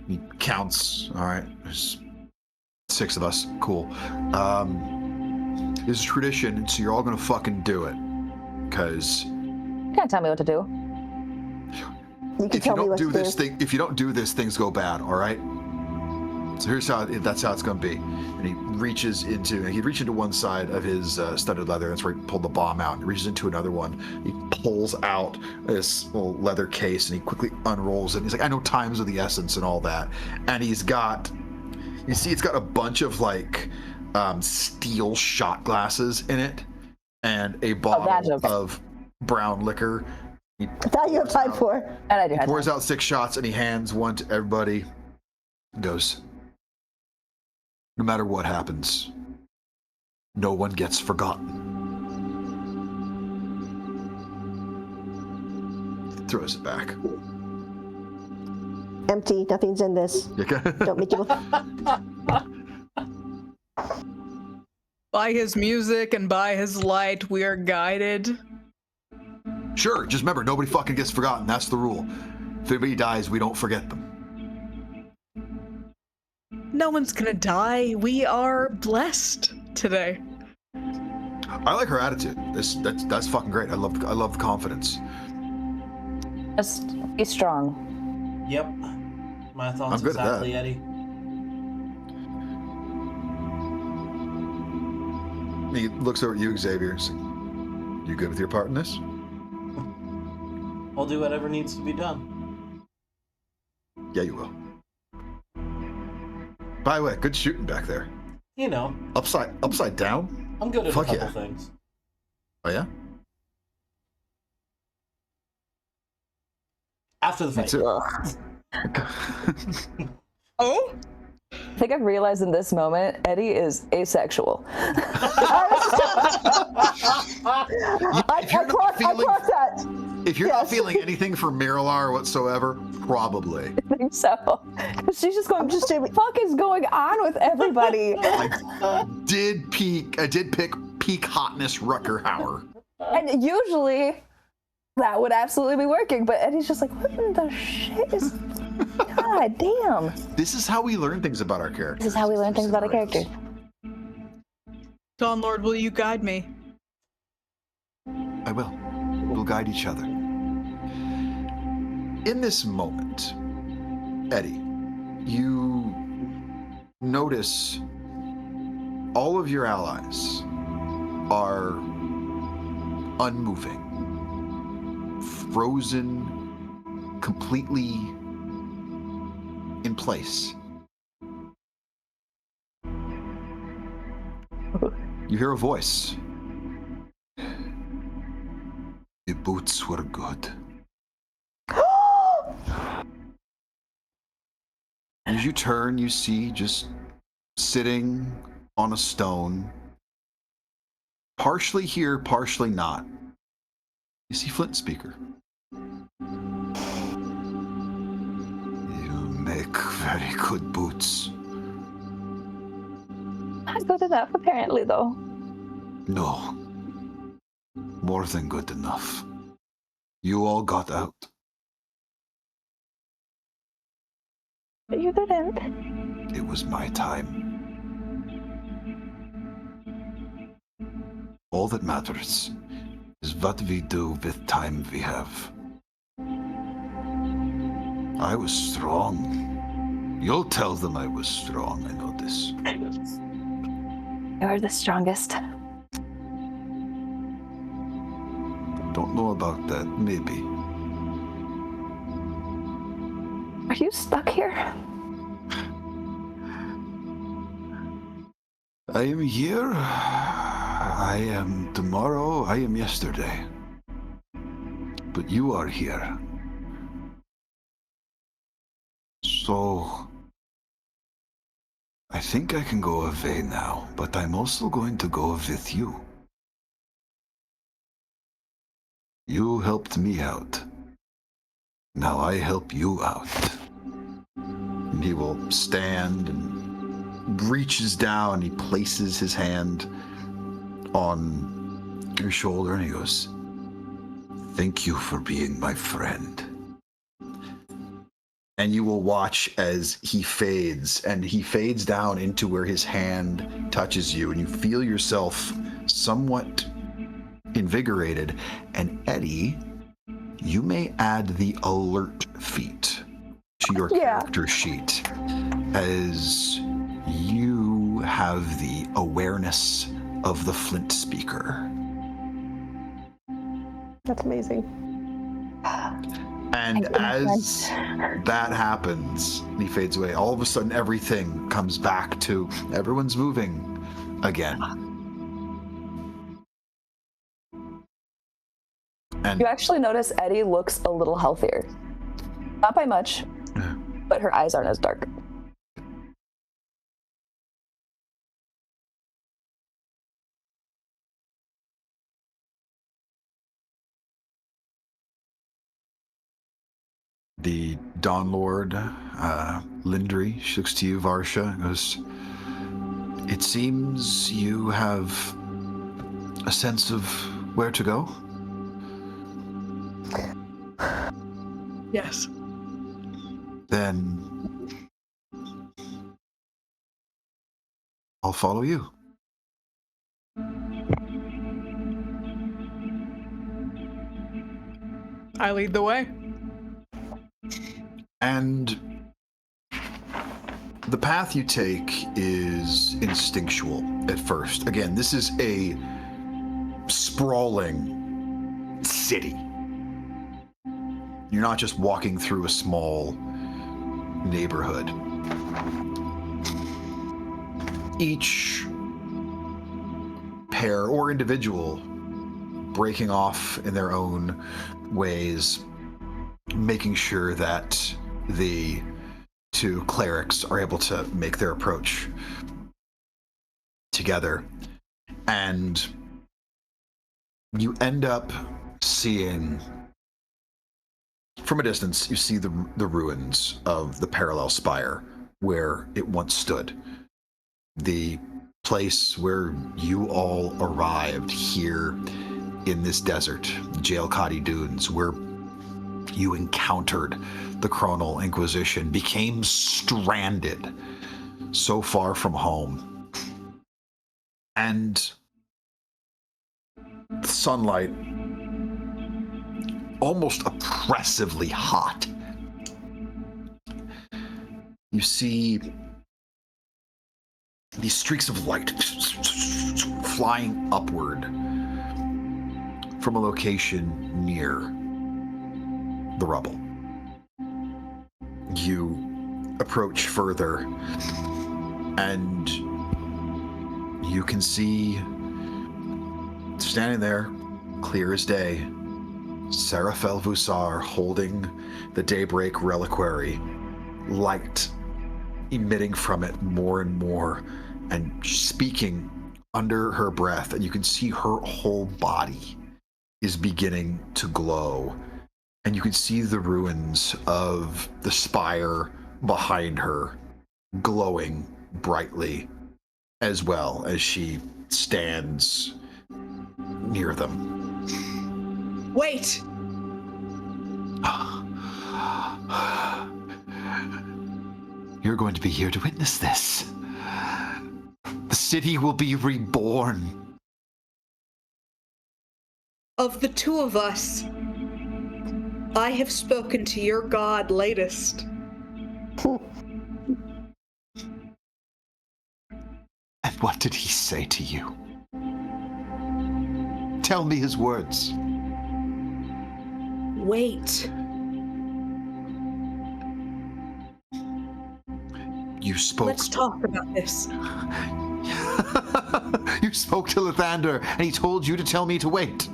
he counts. All right. There's 6 of us. Cool. This is tradition, so you're all gonna fucking do it. Because You can't tell me what to do. If you don't do this, things go bad. All right. So that's how it's gonna be. And he reaches into one side of his studded leather. That's where he pulled the bomb out. And he reaches into another one. He pulls out this little leather case and he quickly unrolls it. And he's like, I know times of the essence and all that. And it's got a bunch of like steel shot glasses in it and a bottle of brown liquor. That you have time for. And I do. He pours out 6 shots and he hands one to everybody. He goes, no matter what happens, no one gets forgotten. Throws it back. Empty. Nothing's in this. Don't make it. By his music and by his light, we are guided. Sure, just remember, nobody fucking gets forgotten. That's the rule. If anybody dies, we don't forget them. No one's gonna die. We are blessed today. I like her attitude. That's fucking great. I love the confidence. Just be strong. Yep. My thoughts I'm good at that. exactly, Etty. He looks over at you, Xavier. And says, you good with your part in this? I'll do whatever needs to be done. Yeah, you will. By the way, good shooting back there. You know, Upside down? I'm good at Fuck a couple yeah. things. Oh, yeah? After the Me fight. too. Oh? I think I've realized in this moment, Etty is asexual. I clocked that. If you're not Yes. feeling anything for Miralar whatsoever, probably. I think so. She's just going, what the fuck is going on with everybody? I did pick peak hotness Ruckerhauer. And usually that would absolutely be working, but Eddie's just like, what in the shit is... God damn. This is how we learn things about our characters. This is how we learn things about a character. Dawn Lord, will you guide me? I will. We'll guide each other. In this moment, Etty, you notice all of your allies are unmoving, frozen, completely in place. You hear a voice. The boots were good. As you turn, you see just sitting on a stone, partially here, partially not. You see Flint Speaker. You make very good boots. Not good enough, apparently, though. No. More than good enough. You all got out. But you didn't. It was my time. All that matters is what we do with time we have. I was strong. You'll tell them I was strong, I know this. You're the strongest. Don't know about that, maybe. Are you stuck here? I am here. I am tomorrow. I am yesterday. But you are here. So, I think I can go away now, but I'm also going to go with you. You helped me out. Now I help you out. And he will stand and reaches down. He places his hand on your shoulder and he goes, "Thank you for being my friend." And you will watch as he fades, and he fades down into where his hand touches you, and you feel yourself somewhat invigorated. And Etty, you may add the alert feat to your character sheet, as you have the awareness of the Flint Speaker. That's amazing. And as that happens, he fades away. All of a sudden, everything comes back to everyone's moving again. And You actually notice Etty looks a little healthier. Not by much, but her eyes aren't as dark. the Dawn Lord, Lindry, she looks to you, Varsha, and goes, "It seems you have a sense of where to go?" Yes. Then I'll follow you. I lead the way. And The path you take is instinctual at first. Again, this is a sprawling city. You're not just walking through a small neighborhood. Each pair or individual breaking off in their own ways, making sure that the two clerics are able to make their approach together. And you end up seeing, from a distance, you see the ruins of the parallel spire where it once stood. The place where you all arrived here in this desert, the Jailkati Dunes, where you encountered the Chronal Inquisition, became stranded so far from home. And the sunlight, almost oppressively hot. You see these streaks of light flying upward from a location near the rubble. You approach further, and you can see, standing there, clear as day, Serafel Vusar holding the Daybreak reliquary, light emitting from it more and more, and speaking under her breath, and you can see her whole body is beginning to glow, and you can see the ruins of the spire behind her glowing brightly as well as she stands near them. Wait! You're going to be here to witness this. The city will be reborn. Of the two of us, I have spoken to your god latest. And what did he say to you? Tell me his words. Wait. You spoke... Let's talk about this. You spoke to Lathander, and he told you to tell me to wait.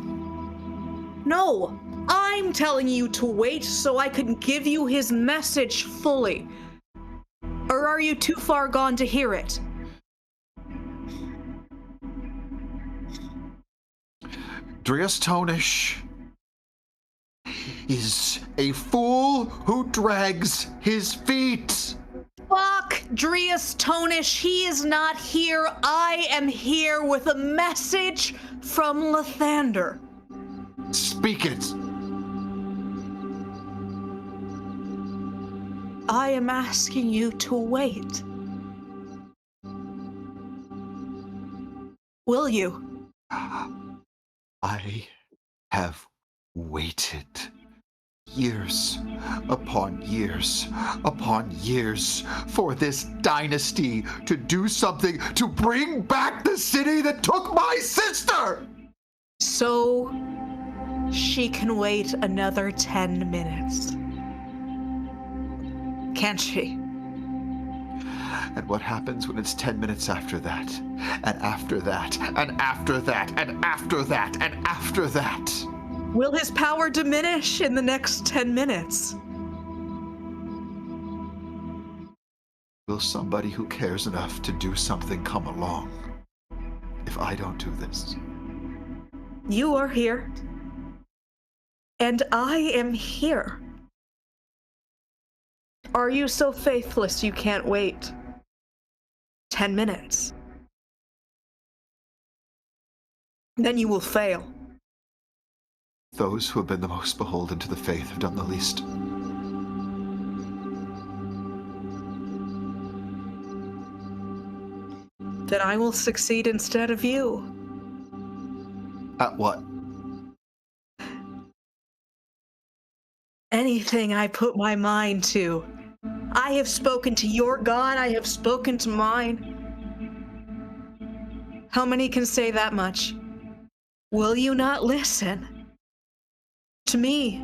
No, I'm telling you to wait so I can give you his message fully. Or are you too far gone to hear it? Drias Tonish is a fool who drags his feet. Fuck Drias Tonish, he is not here. I am here with a message from Lathander. Speak it. I am asking you to wait. Will you? I have waited years upon years upon years for this dynasty to do something to bring back the city that took my sister! So she can wait another 10 minutes. Can't she? And what happens when it's 10 minutes after that? And after that, and after that, and after that, and after that? Will his power diminish in the next 10 minutes? Will somebody who cares enough to do something come along if I don't do this? You are here. And I am here. Are you so faithless you can't wait 10 minutes? Then you will fail. Those who have been the most beholden to the faith have done the least. Then I will succeed instead of you. At what? Anything I put my mind to, I have spoken to your God, I have spoken to mine. How many can say that much? Will you not listen to me?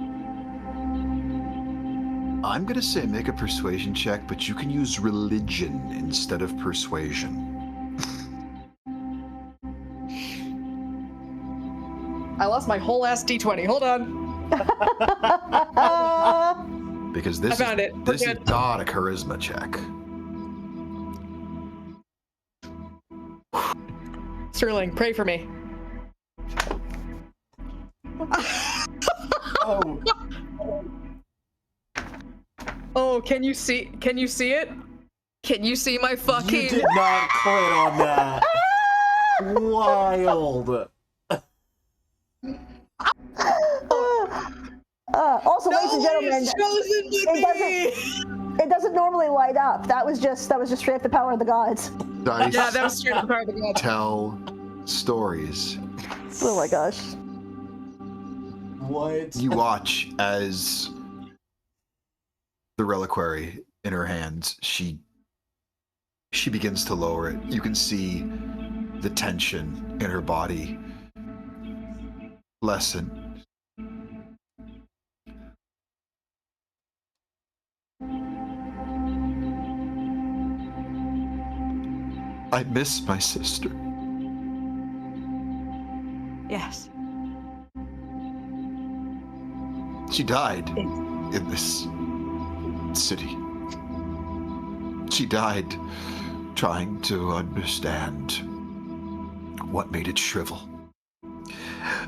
I'm gonna say make a persuasion check, but you can use religion instead of persuasion. I lost my whole ass D20. Hold on. Because this I found it. We're is good. not a charisma check. Sterling, pray for me. Oh, Oh, can you see it? Can you see my fucking... you did not quit on that. Wild. Also, ladies and gentlemen, chosen it doesn't normally light up. That was just straight up the power of the gods. Dice Yeah, that was straight up part of the god. tell stories. Oh my gosh. What? You watch as the reliquary in her hands, she begins to lower it. You can see the tension in her body lessen. I miss my sister. Yes. She died in this city. She died trying to understand what made it shrivel.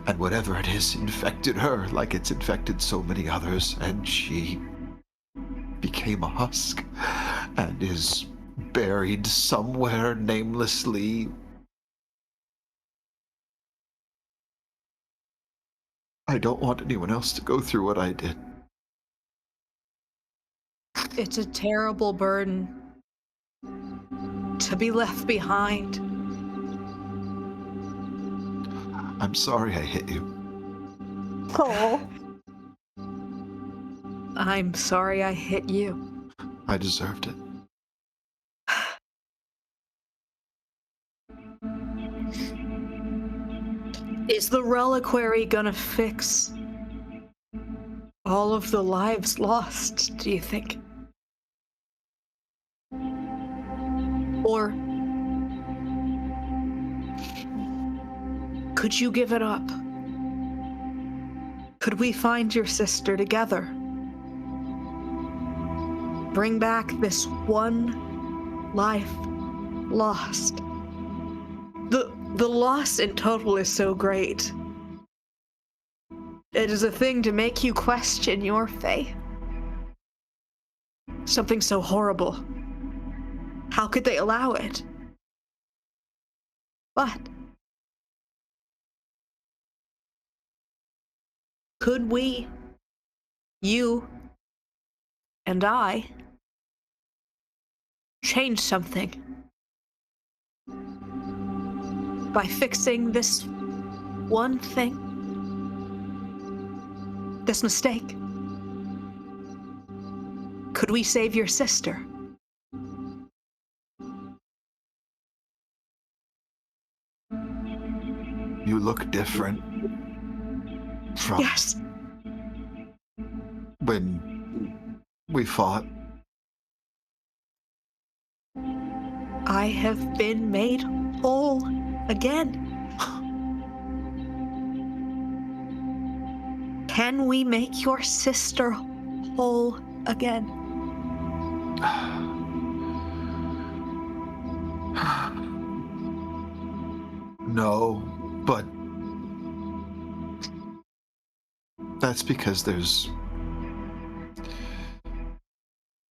And whatever it is infected her like it's infected so many others, and she became a husk and is buried somewhere namelessly. I don't want anyone else to go through what I did. It's a terrible burden to be left behind. I'm sorry I hit you. Oh. I'm sorry I hit you. I deserved it. Is the reliquary gonna fix all of the lives lost, do you think? Or could you give it up? Could we find your sister together? Bring back this one life lost. The loss in total is so great. It is a thing to make you question your faith. Something so horrible. How could they allow it? But could we, you and I, change something by fixing this one thing? This mistake? Could we save your sister? You look different from Yes. when we fought. I have been made whole again. Can we make your sister whole again? No, but that's because there's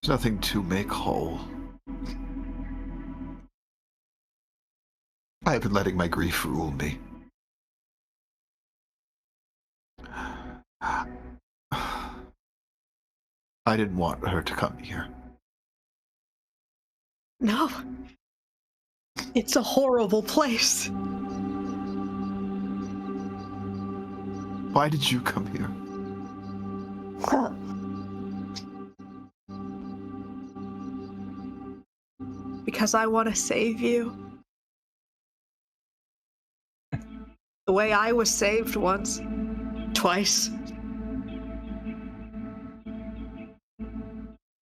nothing to make whole. I've been letting my grief rule me. I didn't want her to come here. No. It's a horrible place. Why did you come here? because I want to save you. The way I was saved once. Twice.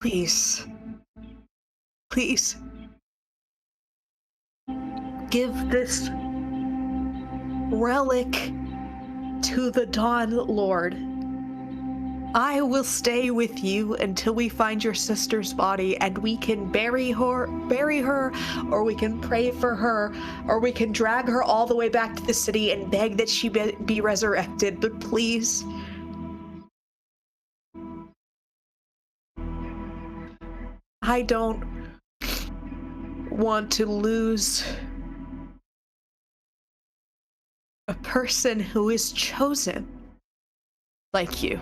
Please. Please. Give this relic to the Dawn Lord. I will stay with you until we find your sister's body, and we can bury her, or we can pray for her, or we can drag her all the way back to the city and beg that she be resurrected. But please, I don't want to lose a person who is chosen like you.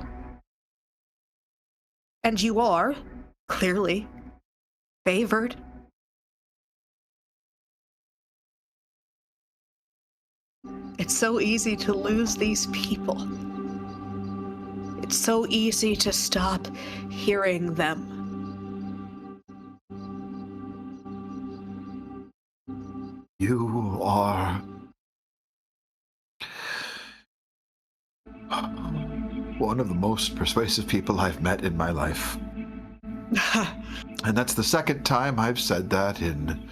And you are, clearly, favored. It's so easy to lose these people. It's so easy to stop hearing them. You are one of the most persuasive people I've met in my life. And that's the second time I've said that in,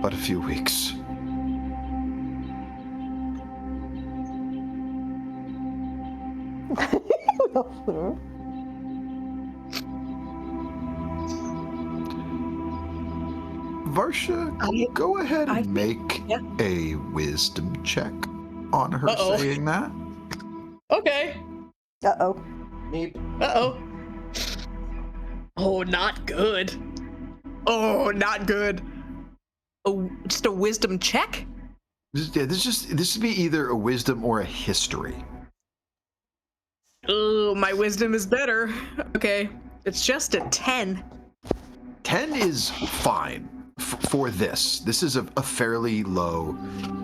but a few weeks. Varsha, go ahead and make a wisdom check on her saying that. Okay. Uh-oh. Meep. Uh-oh. Oh, not good. Oh, not good. Oh, just a wisdom check? This would be either a wisdom or a history. Oh, my wisdom is better. Okay. It's just a 10. 10 is fine for this. This is a fairly low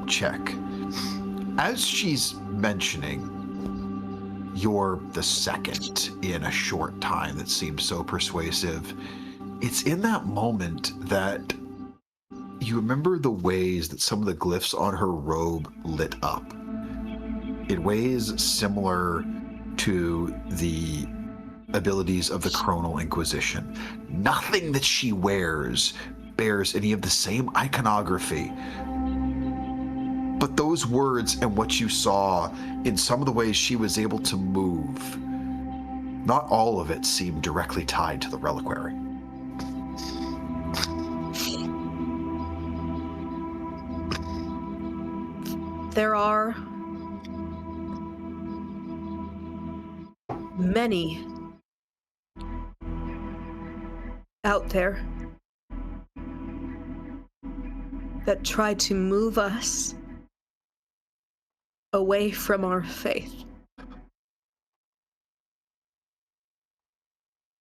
check. As she's mentioning, you're the second in a short time that seems so persuasive. It's in that moment that you remember the ways that some of the glyphs on her robe lit up. In ways similar to the abilities of the Chronal Inquisition. Nothing that she wears bears any of the same iconography. But those words and what you saw in some of the ways she was able to move, not all of it seemed directly tied to the reliquary. There are many out there that try to move us away from our faith.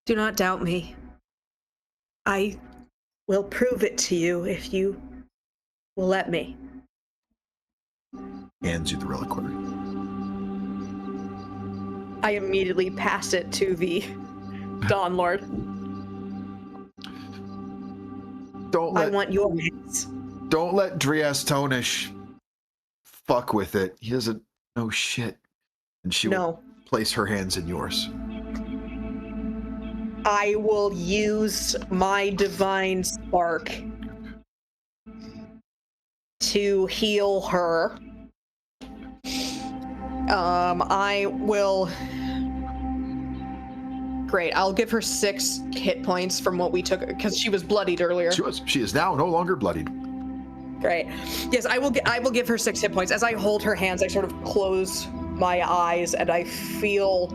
Do not doubt me. I will prove it to you if you will let me. Hands you the reliquary. I immediately pass it to the Dawn Lord. I want your hands. Don't let Driastonish fuck with it. He doesn't know shit. And she will place her hands in yours. I will use my divine spark to heal her. I will... Great, I'll give her 6 hit points from what we took, because she was bloodied earlier. She is now no longer bloodied. Great. Yes, I will give her 6 hit points. As I hold her hands, I sort of close my eyes and I feel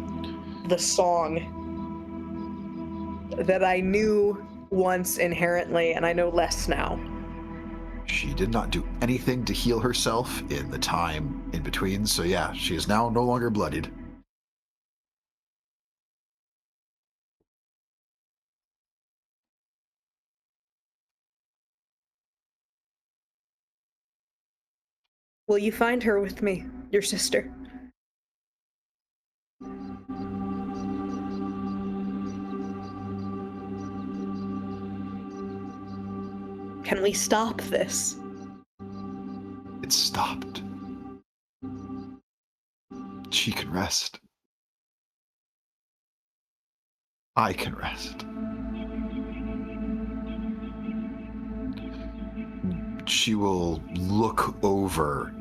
the song that I knew once inherently, and I know less now. She did not do anything to heal herself in the time in between, so yeah, she is now no longer bloodied. Will you find her with me, your sister? Can we stop this? It's stopped. She can rest. I can rest. She will look over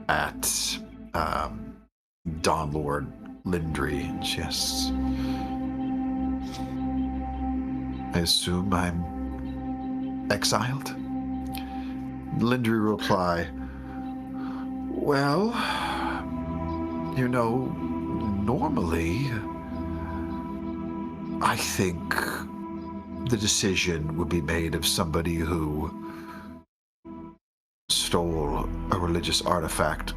at Don Lord Lindry and she asks, I assume I'm exiled? Lindry will reply, well, you know, normally, I think the decision would be made of somebody who stole a religious artifact.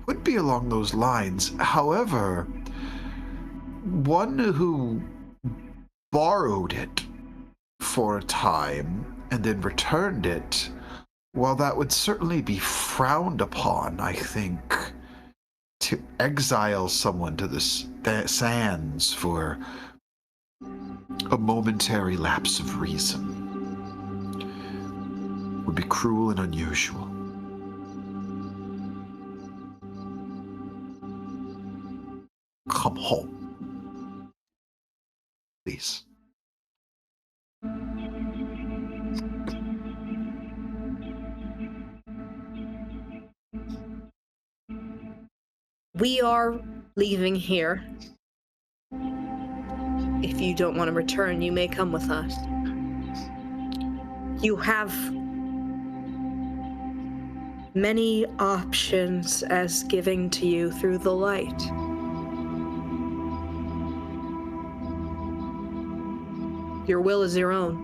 Would be along those lines. However, one who borrowed it for a time and then returned it, while that would certainly be frowned upon, I think, to exile someone to the sands for a momentary lapse of reason would be cruel and unusual. Come home, please. We are leaving here. If you don't want to return, you may come with us. You have many options as giving to you through the light. Your will is your own.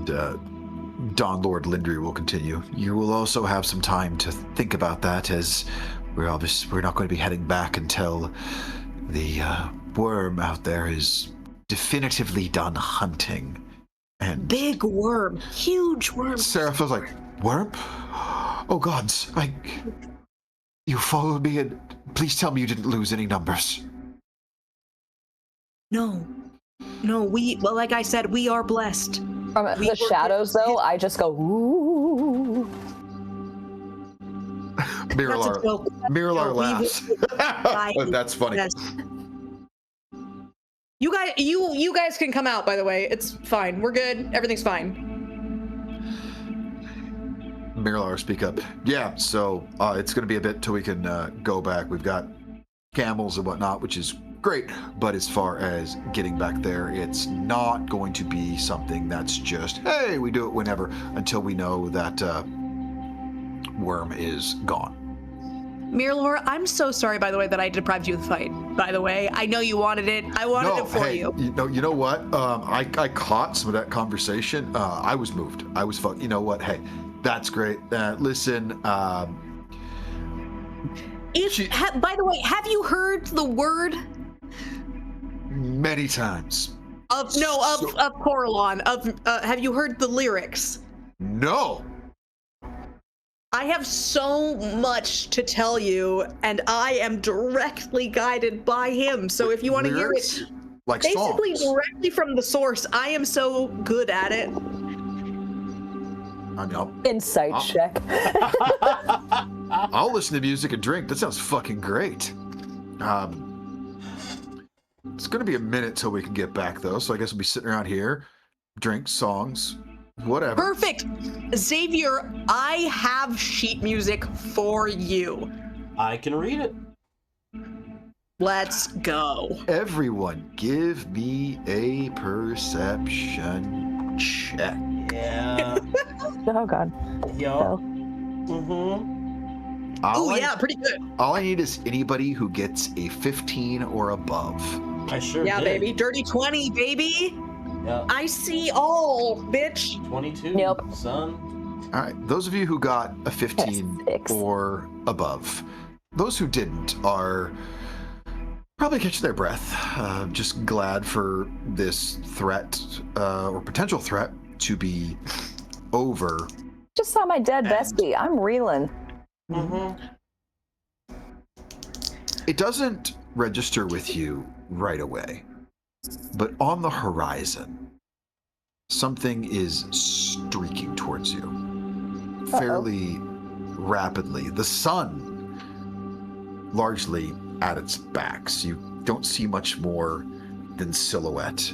And Don Lord Lindry will continue. You will also have some time to think about that, as we're not going to be heading back until the worm out there is definitively done hunting. And Big worm, huge worm. Seraph was like, worm? Oh gods, you followed me, and please tell me you didn't lose any numbers. No, well, like I said, we are blessed. From the shadows, though, I just go, ooh. Miralar laughs. That's funny. Yes. You guys can come out, by the way. It's fine. We're good. Everything's fine. Miralar, speak up. Yeah, so it's going to be a bit till we can go back. We've got camels and whatnot, which is great, but as far as getting back there, it's not going to be something that's just, hey, we do it whenever, until we know that worm is gone. Mirlor, I'm so sorry, by the way, that I deprived you of the fight. By the way, I know you wanted it. I wanted it for you. You know what? I caught some of that conversation. I was moved. I was fucked. You know what? Hey, that's great. Listen, by the way, have you heard the word? Many times. Of Coralon. Have you heard the lyrics? No. I have so much to tell you, and I am directly guided by him. So if you want to hear it, like basically songs. Directly from the source, I am so good at it. Insight check. I'll listen to music and drink. That sounds fucking great. It's going to be a minute till we can get back, though, so I guess we'll be sitting around here, drink, songs, whatever. Perfect. Xavier, I have sheet music for you. I can read it. Let's go. Everyone, give me a perception check. Yeah. Oh, God. Yo. Yeah, pretty good. All I need is anybody who gets a 15 or above. I sure Yeah, did. baby. Dirty 20, baby. Yeah. I see all, bitch. 22. Nope. Son. All right, those of you who got a 15 6. or above, those who didn't are probably catching their breath. Just glad for this threat or potential threat to be over. Just saw my dead bestie. I'm reeling. It doesn't register with you right away, but on the horizon, something is streaking towards you fairly rapidly. The sun largely at its back, so you don't see much more than silhouette.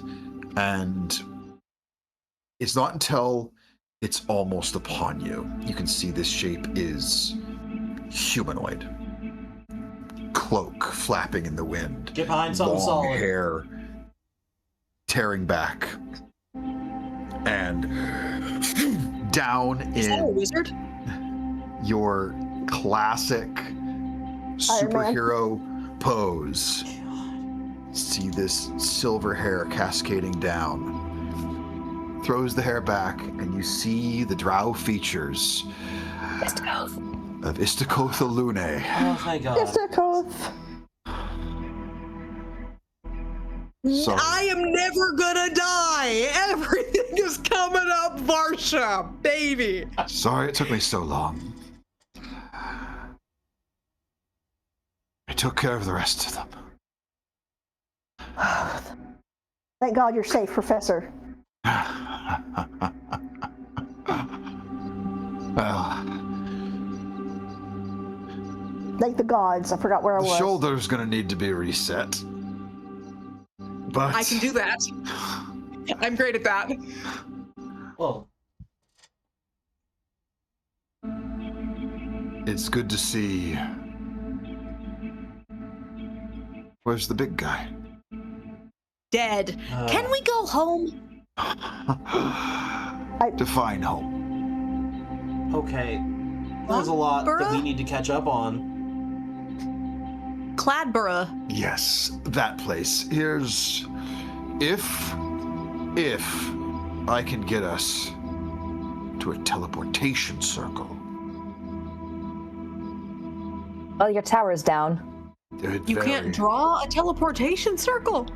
And it's not until it's almost upon you. You can see this shape is humanoid. Cloak flapping in the wind. Get behind something long solid. Hair tearing back. And down Is that a in wizard? your classic superhero pose. See this silver hair cascading down. Throws the hair back, and you see the drow features of Istakoth Lune. Oh, thank God. Istakoth. So, I am never gonna die. Everything is coming up, Varsha, baby. sorry it took me so long. I took care of the rest of them. Thank God you're safe, Professor. Well, Thank the gods. I forgot where I the was. shoulder's gonna need to be reset. But I can do that. I'm great at that. Well, it's good to see. Where's the big guy? Dead. Can we go home? Define home. okay. There's a lot that we Bruh? need to catch up on. Cladborough. Yes, that place. Here's if I can get us to a teleportation circle. Well, your tower's down. You can't draw a teleportation circle.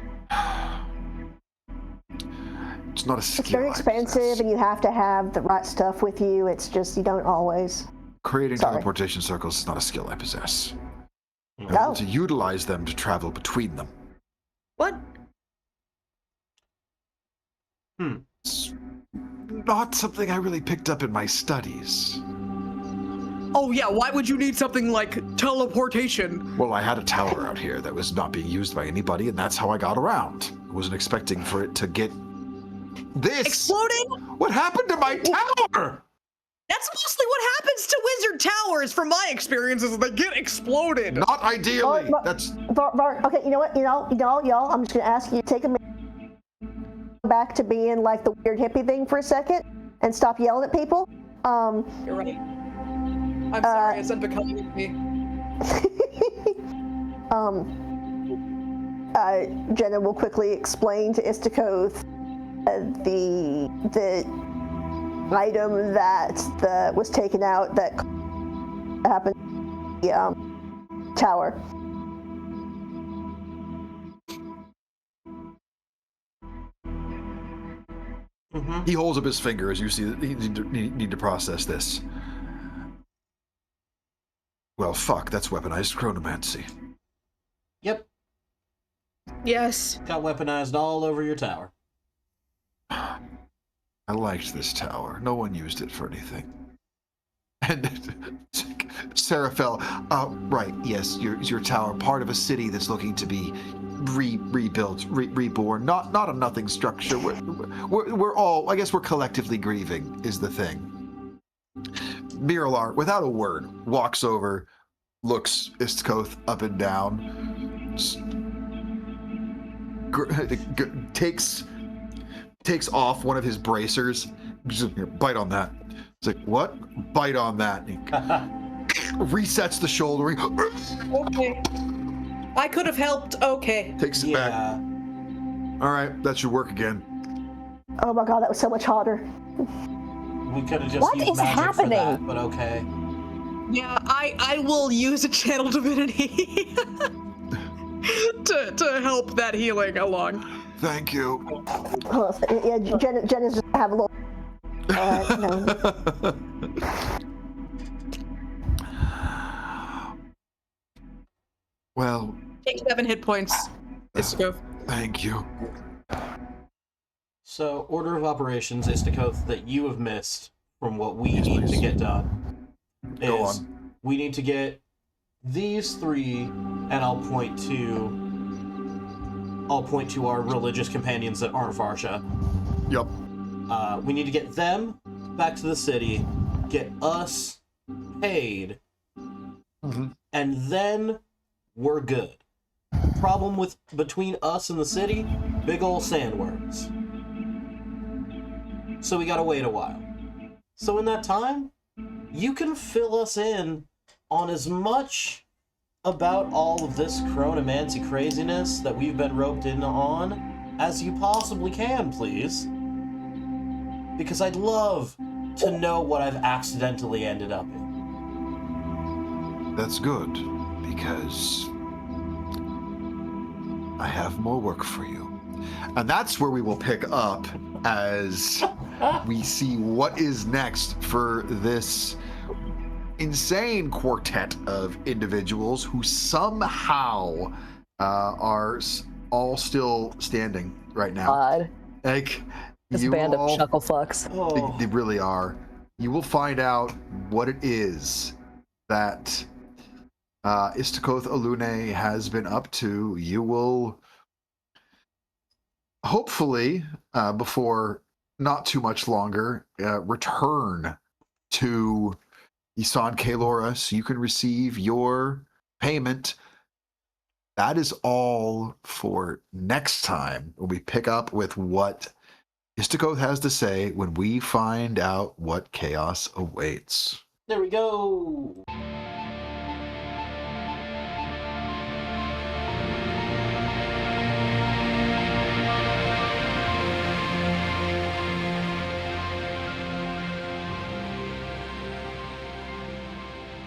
It's not a skill. It's very I expensive, possess. and you have to have the right stuff with you. It's just you don't always. Creating Sorry. teleportation circles is not a skill I possess. I'm Oh. able to utilize them to travel between them. What? It's not something I really picked up in my studies. Oh yeah, why would you need something like teleportation? Well, I had a tower out here that was not being used by anybody, and that's how I got around. I wasn't expecting for it to get this. Exploding? What happened to my tower? That's mostly what happens to wizard towers, from my experiences. They get exploded. Not ideally. But- That's Okay, you know what? Y'all. I'm just gonna ask you to take a minute back to being like the weird hippie thing for a second, and stop yelling at people. You're right. I'm sorry, it's unbecoming of me. Jenah will quickly explain to Istakoth the item that was taken out that happened in the tower. he holds up his finger as you see that you need to process this. Well, fuck, that's weaponized chronomancy. Yep. Yes. Got weaponized all over your tower. I liked this tower. No one used it for anything. And Sarah fell. Right, yes, your tower, part of a city that's looking to be rebuilt, reborn. Not a nothing structure. We're all, I guess we're collectively grieving, is the thing. Miralar, without a word, walks over, looks Istkoth up and down, takes off one of his bracers. Just, "Here, bite on that." It's like, what? Bite on that. And he resets the shouldering. Okay. I could have helped. Okay. Takes it back. All right, that should work again. Oh my God, that was so much harder. We could have just What used is magic for that, happening? but okay. Yeah, I will use a channel divinity to help that healing along. Thank you. Oh, yeah, Jenna's just have a little. No. Well, Take 7 hit points. Let's go. thank you. So, order of operations, Istakoth, that you have missed from what we Yes, need please. to get done Go is on. we need to get these three, and I'll point to our religious companions that aren't Varsha. Yep. We need to get them back to the city, get us paid, and then we're good. Problem between us and the city, big ol' sandworms. So we gotta wait a while. So in that time, you can fill us in on as much about all of this chronomancy craziness that we've been roped in on as you possibly can, please. Because I'd love to know what I've accidentally ended up in. That's good, because I have more work for you. And that's where we will pick up as we see what is next for this insane quartet of individuals who somehow are all still standing right now. God, Like, this you band of all- chuckle fucks. Oh, They really are. You will find out what it is that Istakoth Alune has been up to. You will hopefully, before not too much longer, return to Isan Kalora so you can receive your payment. That is all for next time when we pick up with what Istakoth has to say when we find out what chaos awaits. there we go.